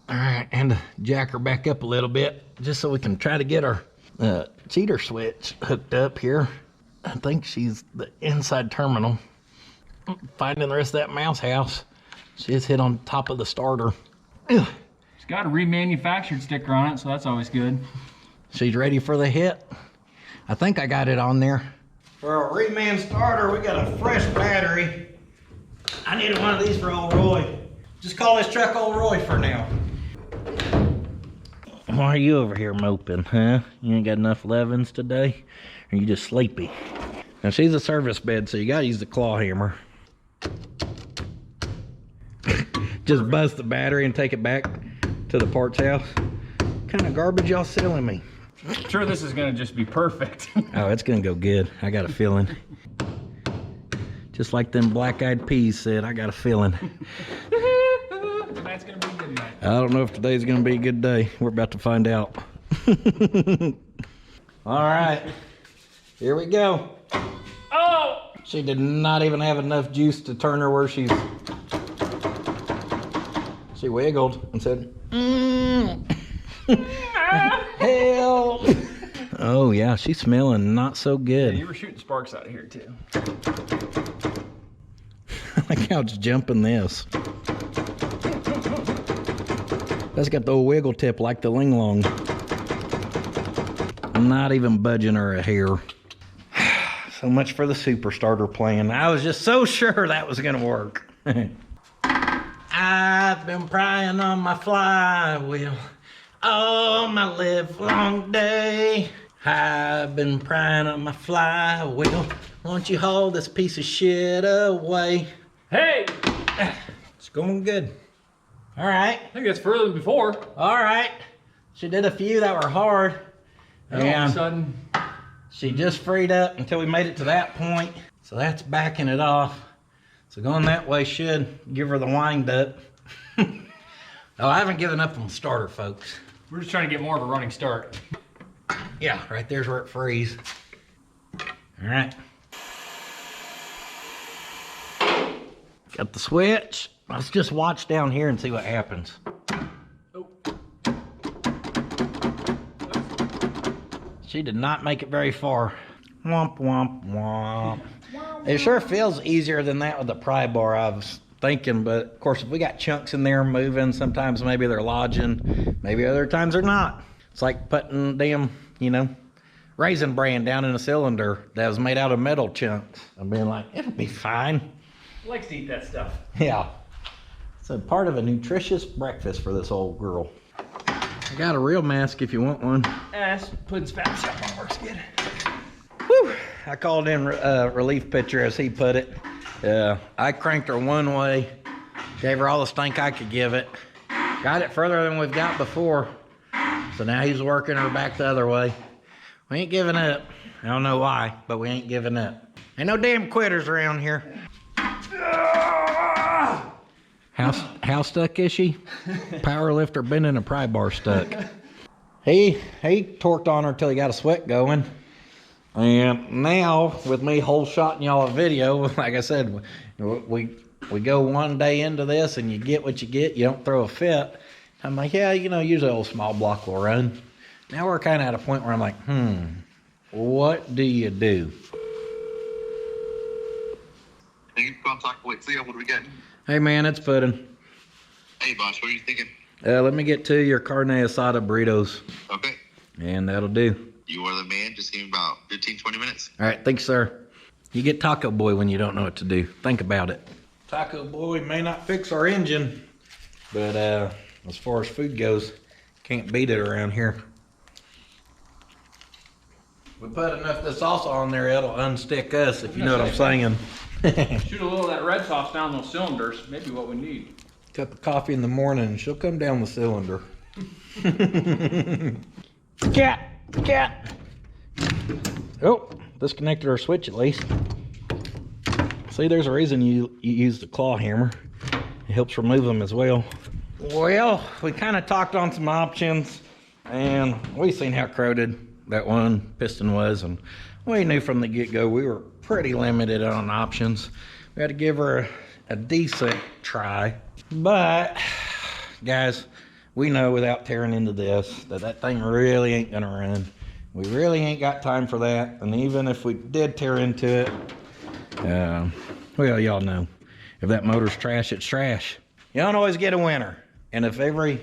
Alright, and jack her back up a little bit, just so we can try to get our cheater switch hooked up here. I think she's the inside terminal. Finding the rest of that mouse house. She just hit on top of the starter. Ugh. It's got a remanufactured sticker on it, so that's always good. She's ready for the hit. I think I got it on there. For a reman starter, we got a fresh battery. I needed one of these for old Roy. Just call this truck old Roy for now. Why are you over here moping, huh? You ain't got enough leavings today? Or you just sleepy? Now she's a service bed, so you gotta use the claw hammer. Just bust the battery and take it back to the parts house. What kind of garbage y'all selling me? I'm sure this is gonna just be perfect. Oh, it's gonna go good. I got a feeling. Just like them black-eyed peas said, I got a feeling. Tonight's gonna be a good night. I don't know if today's gonna be a good day. We're about to find out. All right, here we go. Oh! She did not even have enough juice to turn her where she wiggled and said, help. Oh yeah, she's smelling not so good. Yeah, you were shooting sparks out of here too. Like how it's jumping this. That's got the old wiggle tip like the Ling Long. I'm not even budging her a hair. So much for the super starter plan. I was just so sure that was gonna work. I've been prying on my flywheel all my live long day. I've been prying on my flywheel. Won't you haul this piece of shit away? Hey! It's going good. All right. I think that's further than before. All right. She did a few that were hard. And all of a sudden, she just freed up until we made it to that point. So that's backing it off. So going that way should give her the wind up. Oh, I haven't given up on the starter, folks. we're just trying to get more of a running start. Yeah, right there's where it frees. All right. Got the switch. Let's just watch down here and see what happens. Oh. She did not make it very far. Womp, womp, womp. It sure feels easier than that with the pry bar, I was thinking, but of course if we got chunks in there moving, sometimes maybe they're lodging, maybe other times they're not. It's like putting damn, Raisin Bran down in a cylinder that was made out of metal chunks. I'm being like, it'll be fine. Likes to eat that stuff. Yeah. It's a part of a nutritious breakfast for this old girl. I got a real mask if you want one. That's puddins.fab.shop. One works good. Whew. I called in relief pitcher, as he put it. I cranked her one way, gave her all the stink I could give it. Got it further than we've got before. So now he's working her back the other way. We ain't giving up. I don't know why, but we ain't giving up. Ain't no damn quitters around here. How stuck is she? Power lifter bending a pry bar stuck. He torqued on her till he got a sweat going. And now, with me whole shotting y'all a video, like I said, we go one day into this and you get what you get. You don't throw a fit. I'm like, yeah, usually old small block will run. Now we're kind of at a point where I'm like, what do you do? Thank you for contact with Leo. What are we getting? Hey man, it's Puddin. Hey boss, what are you thinking? Let me get 2 of your carne asada burritos. Okay. And that'll do. You are the man. Just give me about 15, 20 minutes. All right, thanks, sir. You get Taco Boy when you don't know what to do. Think about it. Taco Boy may not fix our engine, but as far as food goes, can't beat it around here. We put enough of this sauce on there, it'll unstick us, if you know what I'm saying. Shoot a little of that red sauce down those cylinders. Maybe what we need. Cup of coffee in the morning, and she'll come down the cylinder. Cat. Oh, disconnected our switch at least. See, there's a reason you use the claw hammer. It helps remove them as well. Well, we kind of talked on some options, and we seen how crowded that one piston was, and we knew from the get-go we were pretty limited on options. We had to give her a decent try, but guys, we know without tearing into this that thing really ain't gonna run. We really ain't got time for that, and even if we did tear into it, well, y'all know, if that motor's trash, it's trash. You don't always get a winner, and if every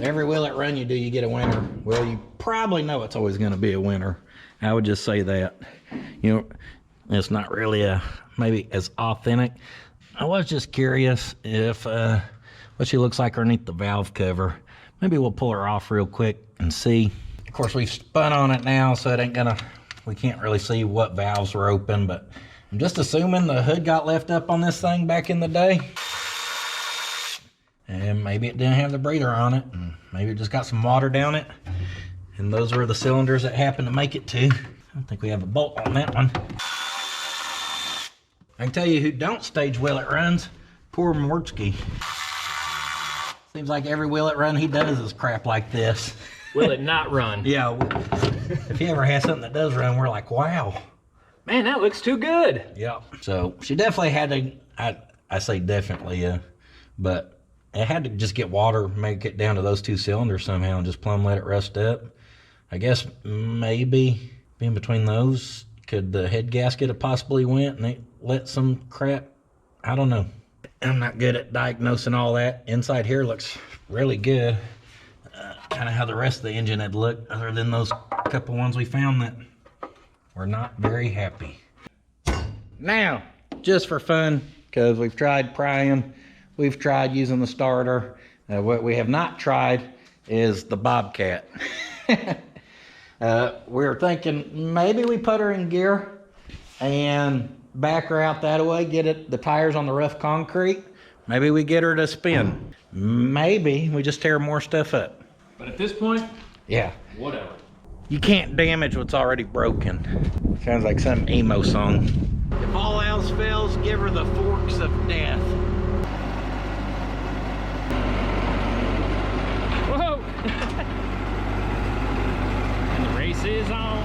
Will It Run you do, you get a winner, well, you probably know it's always gonna be a winner. I would just say that. You know, it's not really maybe as authentic. I was just curious if what she looks like underneath the valve cover. Maybe we'll pull her off real quick and see. Of course, we've spun on it now, so it ain't gonna, we can't really see what valves were open, but I'm just assuming the hood got left up on this thing back in the day. And maybe it didn't have the breather on it, and maybe it just got some water down it. And those were the cylinders that happened to make it to. I don't think we have a bolt on that one. I can tell you who don't stage Will It Runs, poor Mortsky. Seems like every Will It Run he does is crap like this. Will it not run? Yeah, if he ever has something that does run, we're like, wow. Man, that looks too good. Yeah, so she definitely had to, I say definitely, but it had to just get water, make it down to those two cylinders somehow and just plumb let it rust up. I guess maybe in between those, could the head gasket have possibly went and they let some crap? I don't know. I'm not good at diagnosing all that. Inside here looks really good. Kind of how the rest of the engine had looked, other than those couple ones we found that were not very happy. Now, just for fun, because we've tried prying, we've tried using the starter. What we have not tried is the Bobcat. We were thinking maybe we put her in gear and back her out that way, get the tires on the rough concrete. Maybe we get her to spin. Maybe we just tear more stuff up. But at this point, yeah, whatever. You can't damage what's already broken. Sounds like some emo song. If all else fails, give her the forks of death. Whoa! And the race is on.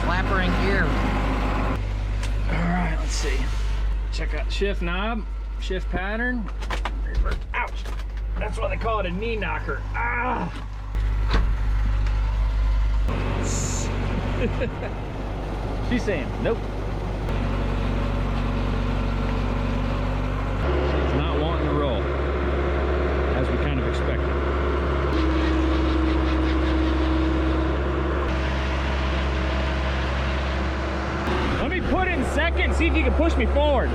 Slap her in gear. All right, let's see. Check out the shift knob, shift pattern. Ouch! That's why they call it a knee knocker. Ah! She's saying nope. She's not wanting to roll, as we kind of expected. Let me put in second, see if you can push me forward.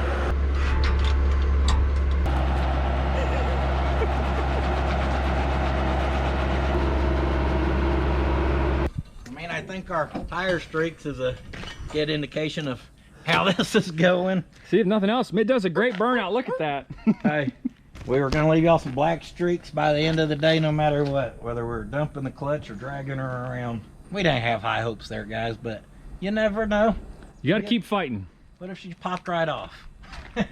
I think our tire streaks is a good indication of how this is going. See, if nothing else, it does a great burnout. Look at that. Hey, we were going to leave y'all some black streaks by the end of the day, no matter what, whether we're dumping the clutch or dragging her around. We didn't have high hopes there, guys, but you never know. You got to keep fighting. What if she popped right off?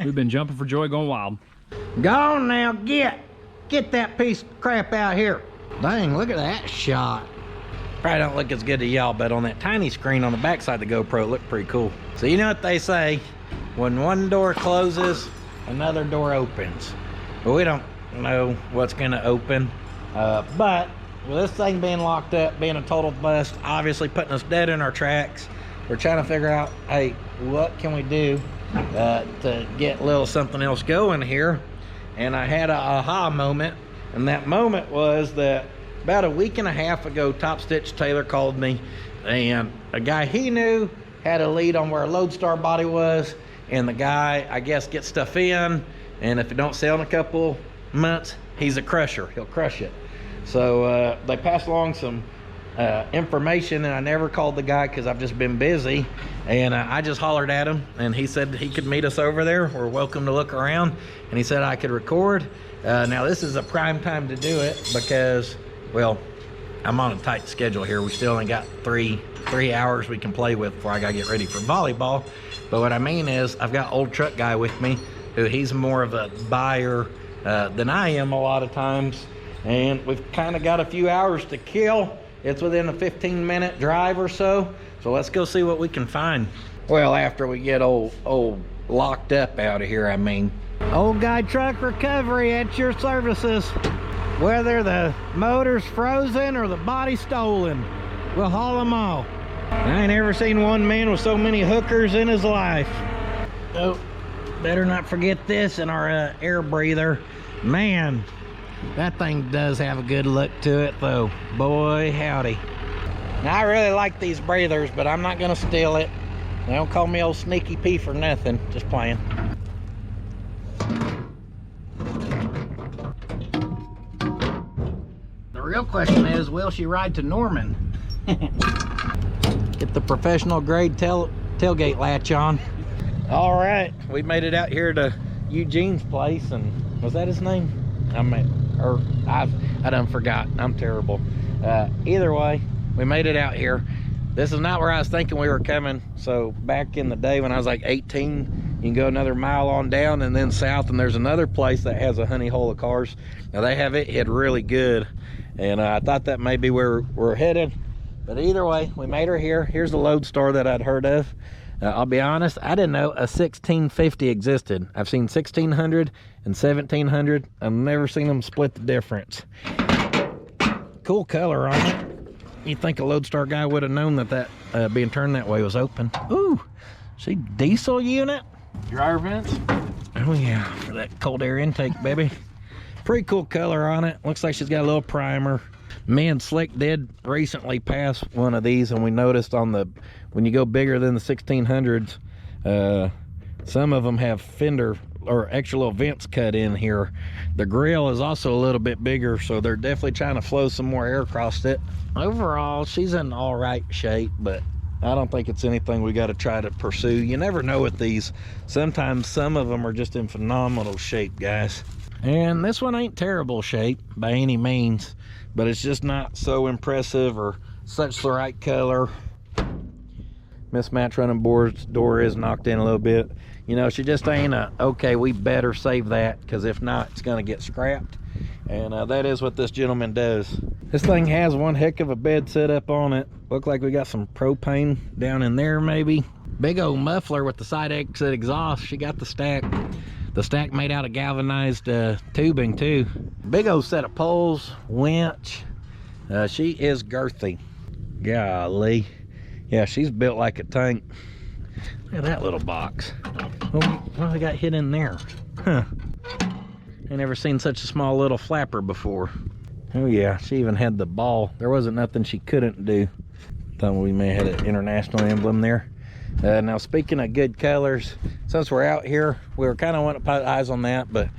We've been jumping for joy, going wild. Go on now, get that piece of crap out here. Dang, look at that shot. Probably don't look as good to y'all, but on that tiny screen on the backside of the GoPro, it looked pretty cool. So you know what they say, when one door closes, another door opens. But we don't know what's gonna open. But with this thing being locked up, being a total bust, obviously putting us dead in our tracks, we're trying to figure out, hey, what can we do to get a little something else going here? And I had a aha moment, and that moment was that about a week and a half ago, Top Stitch Taylor called me, and a guy he knew had a lead on where a Lodestar body was, and the guy, I guess, gets stuff in, and if it don't sell in a couple months, he's a crusher. He'll crush it. So they passed along some information, and I never called the guy because I've just been busy, and I just hollered at him, and he said he could meet us over there. We're welcome to look around, and he said I could record. Now this is a prime time to do it because, well, I'm on a tight schedule here. We still only got three hours we can play with before I gotta get ready for volleyball. But what I mean is, I've got old truck guy with me, who he's more of a buyer than I am a lot of times, and we've kind of got a few hours to kill. It's within a 15-minute drive or so, so let's go see what we can find. Well, after we get old locked up out of here, I mean. Old Guy Truck Recovery at your services. Whether the motor's frozen or the body stolen, we'll haul them all. I ain't ever seen one man with so many hookers in his life. Oh, better not forget this in our air breather. Man, that thing does have a good look to it though. Boy, howdy. Now, I really like these breathers, but I'm not gonna steal it. They don't call me old Sneaky P for nothing. Just playing. The real question is, will she ride to Norman? Get the professional grade tailgate latch on. All right, we made it out here to Eugene's place, and was that his name? I done forgot. I'm terrible. Either way, we made it out here. This is not where I was thinking we were coming. So back in the day when I was like 18, you can go another mile on down and then south, and there's another place that has a honey hole of cars. Now they have it hid really good, and I thought that may be where we're headed. But either way, we made her here. Here's the Lodestar that I'd heard of. I'll be honest, I didn't know a 1650 existed. I've seen 1600 and 1700. I've never seen them split the difference. Cool color on it. You'd think a Lodestar guy would have known that being turned that way was open. Ooh, see, diesel unit. Dryer vents. Oh yeah, for that cold air intake, baby. Pretty cool color on it. Looks like she's got a little primer. Me and Slick did recently pass one of these, and we noticed when you go bigger than the 1600s, some of them have fender or extra little vents cut in here. The grill is also a little bit bigger, so they're definitely trying to flow some more air across it. Overall, she's in all right shape, but I don't think it's anything we got to try to pursue. You never know with these. Sometimes some of them are just in phenomenal shape, guys. And this one ain't terrible shape by any means, but it's just not so impressive or such the right color. Mismatch running boards, door is knocked in a little bit. You know, she just ain't okay, we better save that, because if not, it's gonna get scrapped. And that is what this gentleman does. This thing has one heck of a bed set up on it. Look like we got some propane down in there maybe. Big old muffler with the side exit exhaust. She got the stack. The stack made out of galvanized tubing too. Big old set of poles, winch. She is girthy. Golly. Yeah, she's built like a tank. Look at that little box. What do we got hid in there? Huh. I never seen such a small little flapper before. Oh yeah, she even had the ball. There wasn't nothing she couldn't do. Thought we may have had an international emblem there. Now speaking of good colors, since we're out here, we were kind of wanting to put eyes on that, but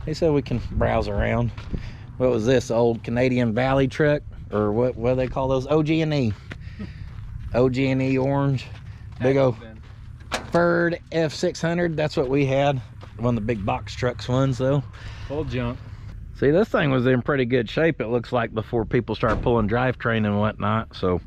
they said we can browse around. What was this, old Canadian Valley truck? Or what do they call those? OG&E. OG&E orange. Big old Ford F600, that's what we had. One of the big box trucks ones though. Full junk. See, this thing was in pretty good shape, it looks like, before people started pulling drivetrain and whatnot. So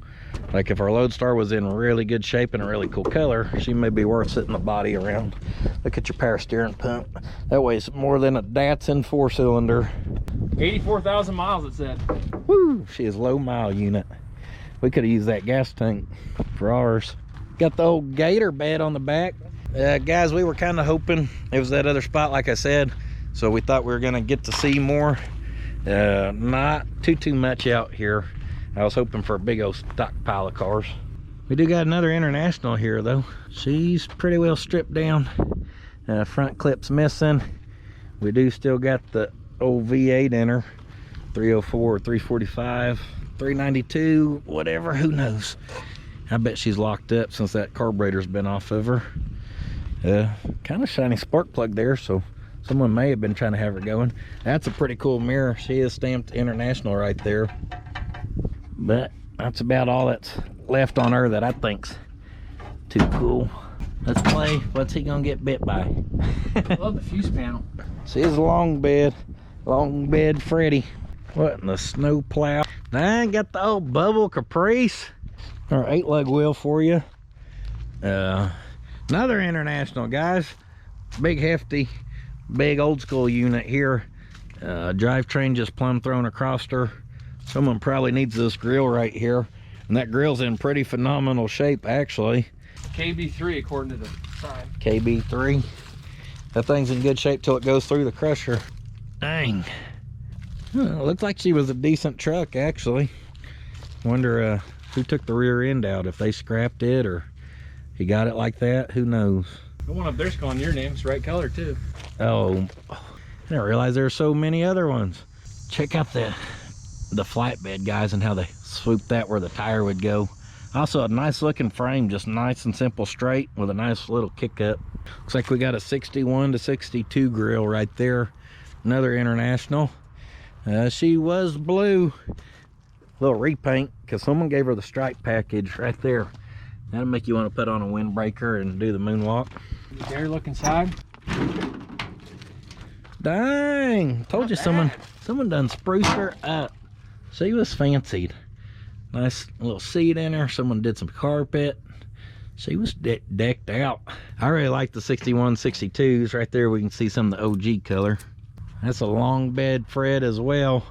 like if our Lodestar was in really good shape and a really cool color, she may be worth sitting the body around. Look at your power steering pump. That weighs more than a Datsun 4-cylinder. 84,000 miles, it said. Woo, she is low mile unit. We could have used that gas tank for ours. Got the old gator bed on the back. Guys, we were kind of hoping it was that other spot, like I said, so we thought we were gonna get to see more. Not too much out here. I was hoping for a big old stockpile of cars. We do got another international here though. She's pretty well stripped down. Front clip's missing. We do still got the old V8 in her. 304, 345, 392, whatever, who knows. I bet she's locked up since that carburetor's been off of her. Kind of shiny spark plug there, so someone may have been trying to have her going. That's a pretty cool mirror. She is stamped international right there. But that's about all that's left on her that I think's too cool. Let's play What's He Gonna Get Bit By? I love the fuse panel. She's a long bed Freddy. What in the snow plow? I got the old bubble caprice. Our 8-lug wheel for you. Another international, guys. Big hefty, big old school unit here. Drivetrain just plumb thrown across her. Someone probably needs this grill right here, and that grill's in pretty phenomenal shape actually. KB3 according to the side. KB3. That thing's in good shape till it goes through the crusher. Dang. Looks like she was a decent truck actually. Wonder who took the rear end out, if they scrapped it or he got it like that, who knows. The one up there's calling your name. It's right color too. Oh, I didn't realize there were so many other ones. Check out the flatbed, guys, and how they swooped that where the tire would go. Also a nice looking frame, just nice and simple straight with a nice little kick up. Looks like we got a 61 to 62 grill right there. Another international. She was blue. Little repaint because someone gave her the stripe package right there. That'll make you want to put on a windbreaker and do the moonwalk. Dare look inside. Dang, told you someone done spruced her up. She was fancied. Nice little seat in her. Someone did some carpet. She was decked out. I really like the 61 62s right there. We can see some of the OG color. That's a long bed Fred as well.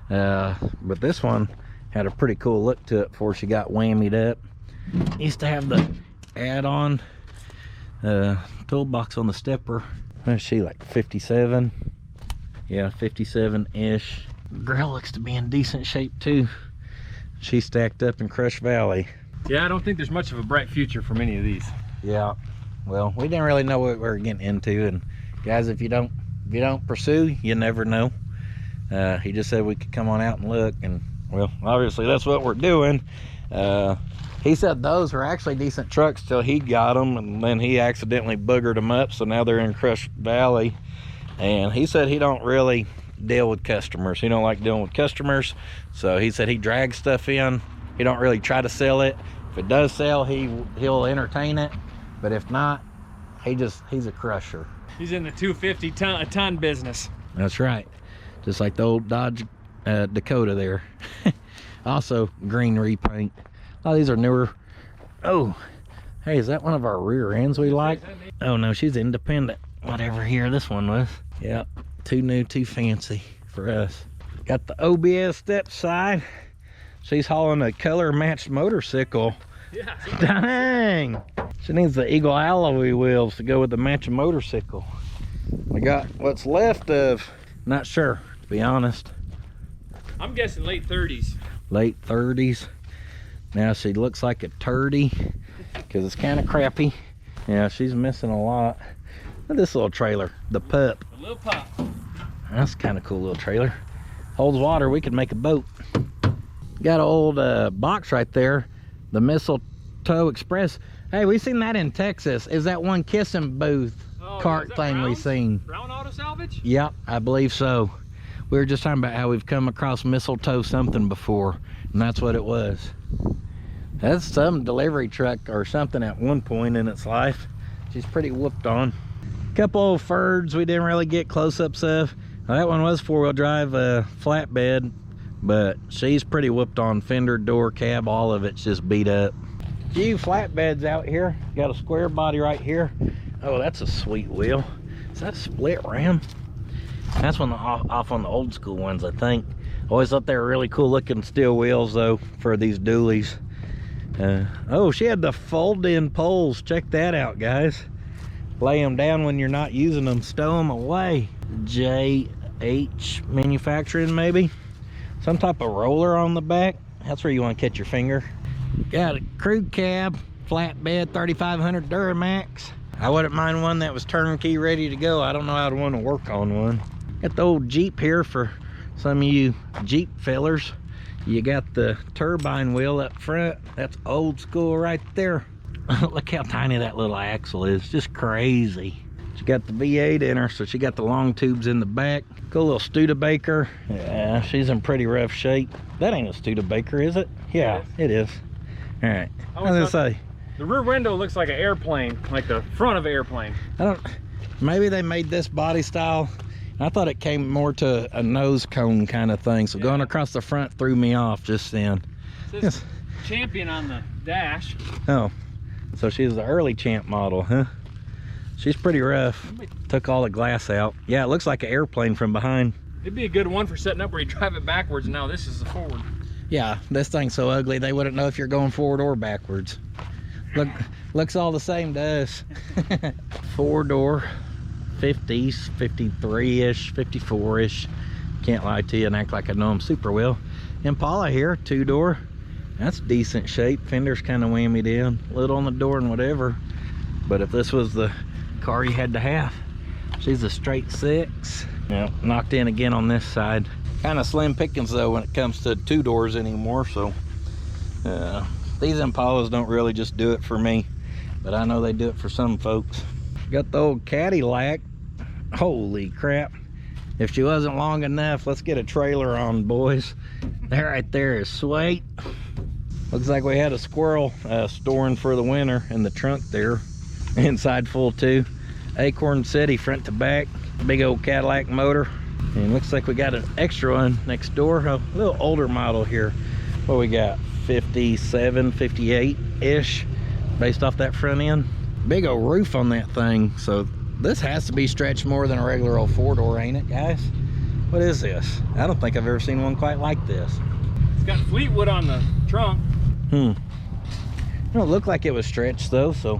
But this one had a pretty cool look to it before she got whammied up. Used to have the add-on toolbox on the stepper. What's she, like 57? Yeah, 57-ish. Grill looks to be in decent shape too. She stacked up in Crush Valley. Yeah, I don't think there's much of a bright future for many of these. Yeah, well, we didn't really know what we were getting into, and guys, if you don't pursue, you never know. He just said we could come on out and look, and well, obviously that's what we're doing. He said those were actually decent trucks till he got them, and then he accidentally boogered them up, so now they're in Crush Valley. And he said he don't really deal with customers. He don't like dealing with customers, so he said he drags stuff in. He don't really try to sell it. If it does sell, he'll entertain it, but if not, he's a crusher. He's in the 250 ton business. That's right, just like the old Dodge Dakota there. Also green repaint. Oh, these are newer. Oh, hey, is that one of our rear ends we like? Oh no, she's independent. Whatever here this one was. Yep, too new, too fancy for us. Got the OBS step side. She's hauling a color matched motorcycle. Yeah. Dang. She needs the Eagle alloy wheels to go with the matching motorcycle. We got what's left of, not sure, to be honest. I'm guessing late 30s. Late 30s. Now she looks like a turdy because it's kind of crappy. Yeah, she's missing a lot. Look at this little trailer, the pup. A little pop. That's kind of cool little trailer. Holds water, we could make a boat. Got an old box right there, the Mistletoe Express. Hey, we seen that in Texas. Is that one kissing booth cart thing we seen? Brown Auto Salvage? Yep, I believe so. We were just talking about how we've come across mistletoe something before, and that's what it was. That's some delivery truck or something at one point in its life. She's pretty whooped on. Couple old Fords we didn't really get close-ups of. Well, that one was four-wheel drive flatbed, but she's pretty whooped on. Fender, door, cab, all of it's just beat up. Few flatbeds out here. Got a square body right here. Oh, that's a sweet wheel. Is that a split ram? That's one off on the old school ones, I think. Always thought they were really cool looking steel wheels though for these dualies. Oh, she had the fold-in poles. Check that out, guys. Lay them down when you're not using them, stow them away. JH Manufacturing, maybe. Some type of roller on the back. That's where you want to catch your finger. Got a crew cab, flatbed, 3500 Duramax. I wouldn't mind one that was turnkey ready to go. I don't know how to want to work on one. Got the old Jeep here for some of you Jeep fellers, you got the turbine wheel up front. That's old school right there. Look how tiny that little axle is, just crazy. She got the V8 in her, so she got the long tubes in the back. Cool little Studebaker. Yeah, she's in pretty rough shape. That ain't a Studebaker, is it? Yeah, it is. All right, I was gonna say. The rear window looks like an airplane, like the front of an airplane. Maybe they made this body style. I thought it came more to a nose cone kind of thing. So going across the front threw me off just then. It says Champion on the dash. Oh, so she's the early Champ model, huh? She's pretty rough. Took all the glass out. Yeah, it looks like an airplane from behind. It'd be a good one for setting up where you drive it backwards. Now this is the forward. Yeah, this thing's so ugly they wouldn't know if you're going forward or backwards. Looks all the same to us. 4-door, 50s, 53-ish, 54-ish. Can't lie to you and act like I know them super well. Impala here, 2-door. That's decent shape. Fender's kind of whammied in, lid on the door and whatever. But if this was the car you had to have, she's a straight 6. Yeah, knocked in again on this side. Kind of slim pickings though when it comes to 2-doors anymore. So these Impalas don't really just do it for me, but I know they do it for some folks. Got the old Cadillac. Holy crap. If she wasn't long enough, let's get a trailer on, boys. That right there is sweet. Looks like we had a squirrel storing for the winter in the trunk there. Inside full too. Acorn City front to back. Big old Cadillac motor. And looks like we got an extra one next door. A little older model here. What we got? 57, 58-ish, based off that front end. Big old roof on that thing. So this has to be stretched more than a regular old 4-door, ain't it, guys? What is this? I don't think I've ever seen one quite like this. It's got Fleetwood on the trunk. It don't look like it was stretched though, so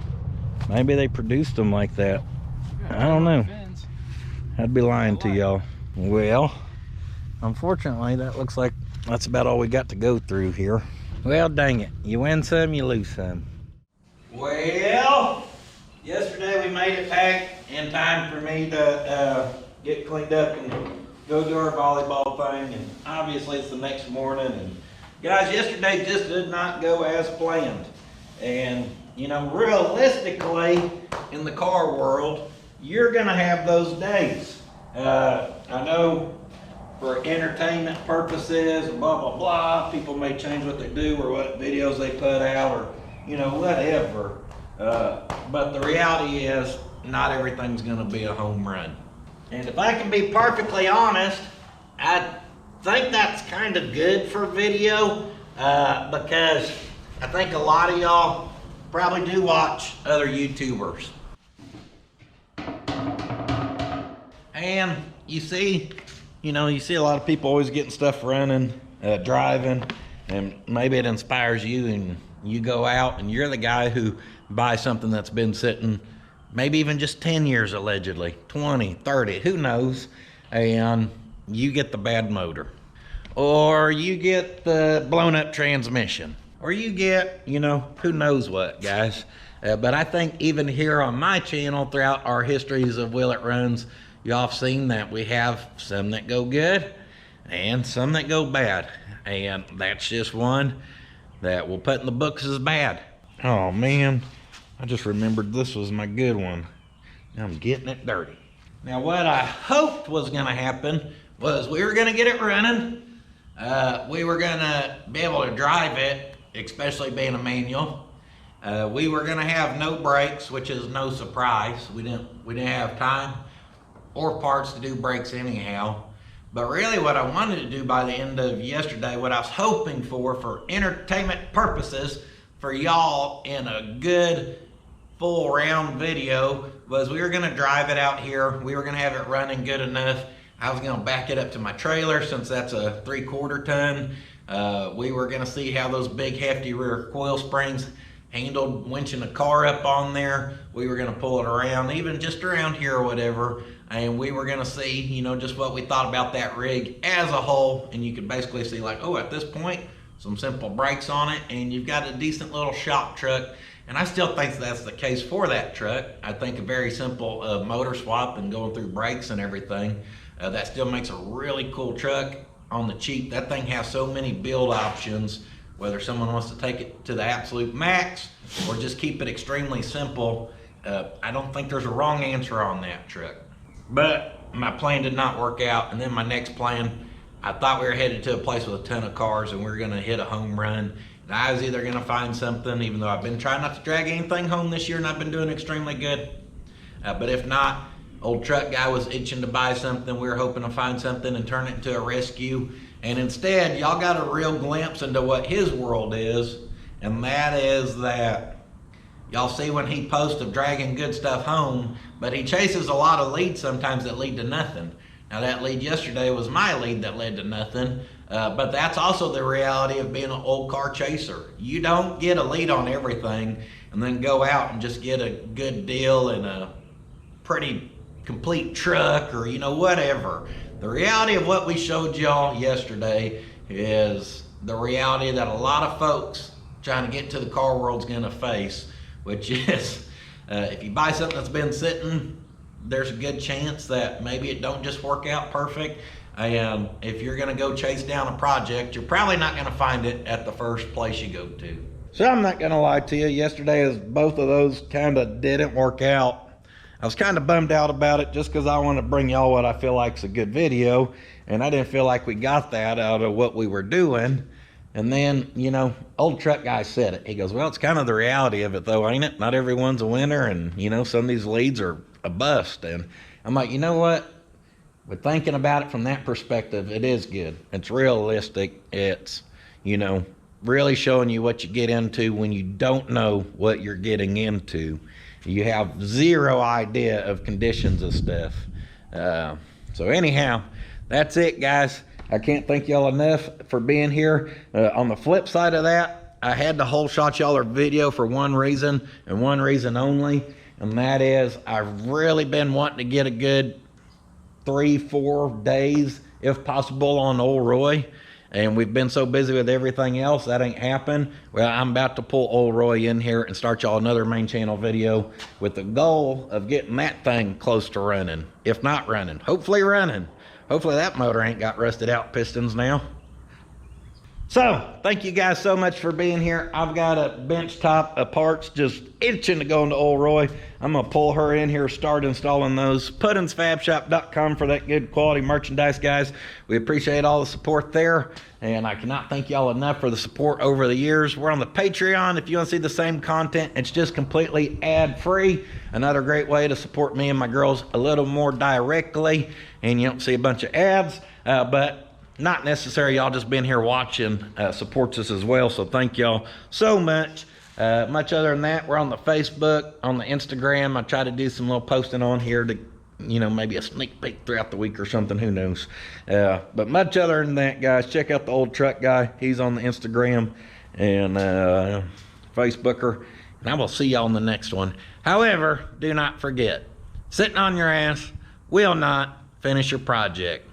maybe they produced them like that. I don't know. I'd be lying to y'all. Well, unfortunately, that looks like that's about all we got to go through here. Well, dang it. You win some, you lose some. Well, yesterday we made it back in time for me to get cleaned up and go do our volleyball thing. And obviously it's the next morning. And guys, yesterday just did not go as planned. And, you know, realistically, in the car world, you're gonna have those days. I know for entertainment purposes, blah, blah, blah, people may change what they do or what videos they put out or, you know, whatever. But the reality is not everything's gonna be a home run. And if I can be perfectly honest, I think that's kind of good for video because I think a lot of y'all probably do watch other YouTubers. And you see a lot of people always getting stuff running, driving, and maybe it inspires you and you go out and you're the guy who buys something that's been sitting maybe even just 10 years allegedly, 20, 30, who knows, and you get the bad motor. Or you get the blown up transmission. Or you get, you know, who knows what, guys. But I think even here on my channel, throughout our histories of Will It Runs, y'all have seen that we have some that go good and some that go bad. And that's just one that we'll put in the books as bad. Oh man, I just remembered this was my good one. Now I'm getting it dirty. Now what I hoped was gonna happen was we were gonna get it running. We were gonna be able to drive it, especially being a manual. We were gonna have no brakes, which is no surprise. We didn't have time or parts to do brakes anyhow. But really what I wanted to do by the end of yesterday, what I was hoping for entertainment purposes for y'all in a good full round video, was we were gonna drive it out here. We were gonna have it running good enough. I was gonna back it up to my trailer since that's a 3/4 ton. We were gonna see how those big hefty rear coil springs handled winching the car up on there. We were gonna pull it around, even just around here or whatever. And we were gonna see, you know, just what we thought about that rig as a whole. And you could basically see like, oh, at this point, some simple brakes on it, and you've got a decent little shop truck. And I still think that's the case for that truck. I think a very simple motor swap and going through brakes and everything, that still makes a really cool truck. on the cheap. That thing has so many build options, whether someone wants to take it to the absolute max or just keep it extremely simple. I don't think there's a wrong answer on that truck. But my plan did not work out, and then my next plan, I thought we were headed to a place with a ton of cars and we were gonna hit a home run. And I was either gonna find something, even though I've been trying not to drag anything home this year and I've been doing extremely good. But if not, old truck guy was itching to buy something. We were hoping to find something and turn it into a rescue. And instead, y'all got a real glimpse into what his world is. And that is that y'all see when he posts of dragging good stuff home, but he chases a lot of leads sometimes that lead to nothing. Now that lead yesterday was my lead that led to nothing, but that's also the reality of being an old car chaser. You don't get a lead on everything and then go out and just get a good deal in a pretty complete truck or whatever. The reality of what we showed y'all yesterday is the reality that a lot of folks trying to get to the car world's gonna face, which is if you buy something that's been sitting, there's a good chance that maybe it don't just work out perfect. And if you're gonna go chase down a project, you're probably not gonna find it at the first place you go to. So I'm not gonna lie to you, yesterday as both of those kind of didn't work out, I was kind of bummed out about it just because I want to bring y'all what I feel like is a good video, and I didn't feel like we got that out of what we were doing. And then, old truck guy said it. He goes, well, it's kind of the reality of it though, ain't it? Not everyone's a winner, and some of these leads are a bust. And I'm like, you know what? But thinking about it from that perspective, it is good. It's realistic. It's, really showing you what you get into when you don't know what you're getting into. You have zero idea of conditions of stuff. So anyhow, that's it, guys. I can't thank y'all enough for being here. On the flip side of that, I had to whole shot y'all our video for one reason and one reason only, and that is I've really been wanting to get a good 3-4 days, if possible, on old Roy. And we've been so busy with everything else, that ain't happened. Well, I'm about to pull old Roy in here and start y'all another main channel video with the goal of getting that thing close to running. If not running, hopefully running. Hopefully that motor ain't got rusted out pistons now. So, thank you guys so much for being here. I've got a bench top of parts just itching to go into old Roy. I'm gonna pull her in here, start installing those. puddins.fab.shop for that good quality merchandise, guys. We appreciate all the support there, and I cannot thank y'all enough for the support over the years. We're on the Patreon. If you want to see the same content, it's just completely ad-free. Another great way to support me and my girls a little more directly, and you don't see a bunch of ads, but not necessary. Y'all just been here watching supports us as well, so thank y'all so much. Much other than that, we're on the Facebook, on the Instagram. I try to do some little posting on here to, maybe a sneak peek throughout the week or something, who knows. But much other than that, guys, check out the old truck guy. He's on the Instagram and Facebooker, and I will see y'all in the next one. However, do not forget, sitting on your ass will not finish your project.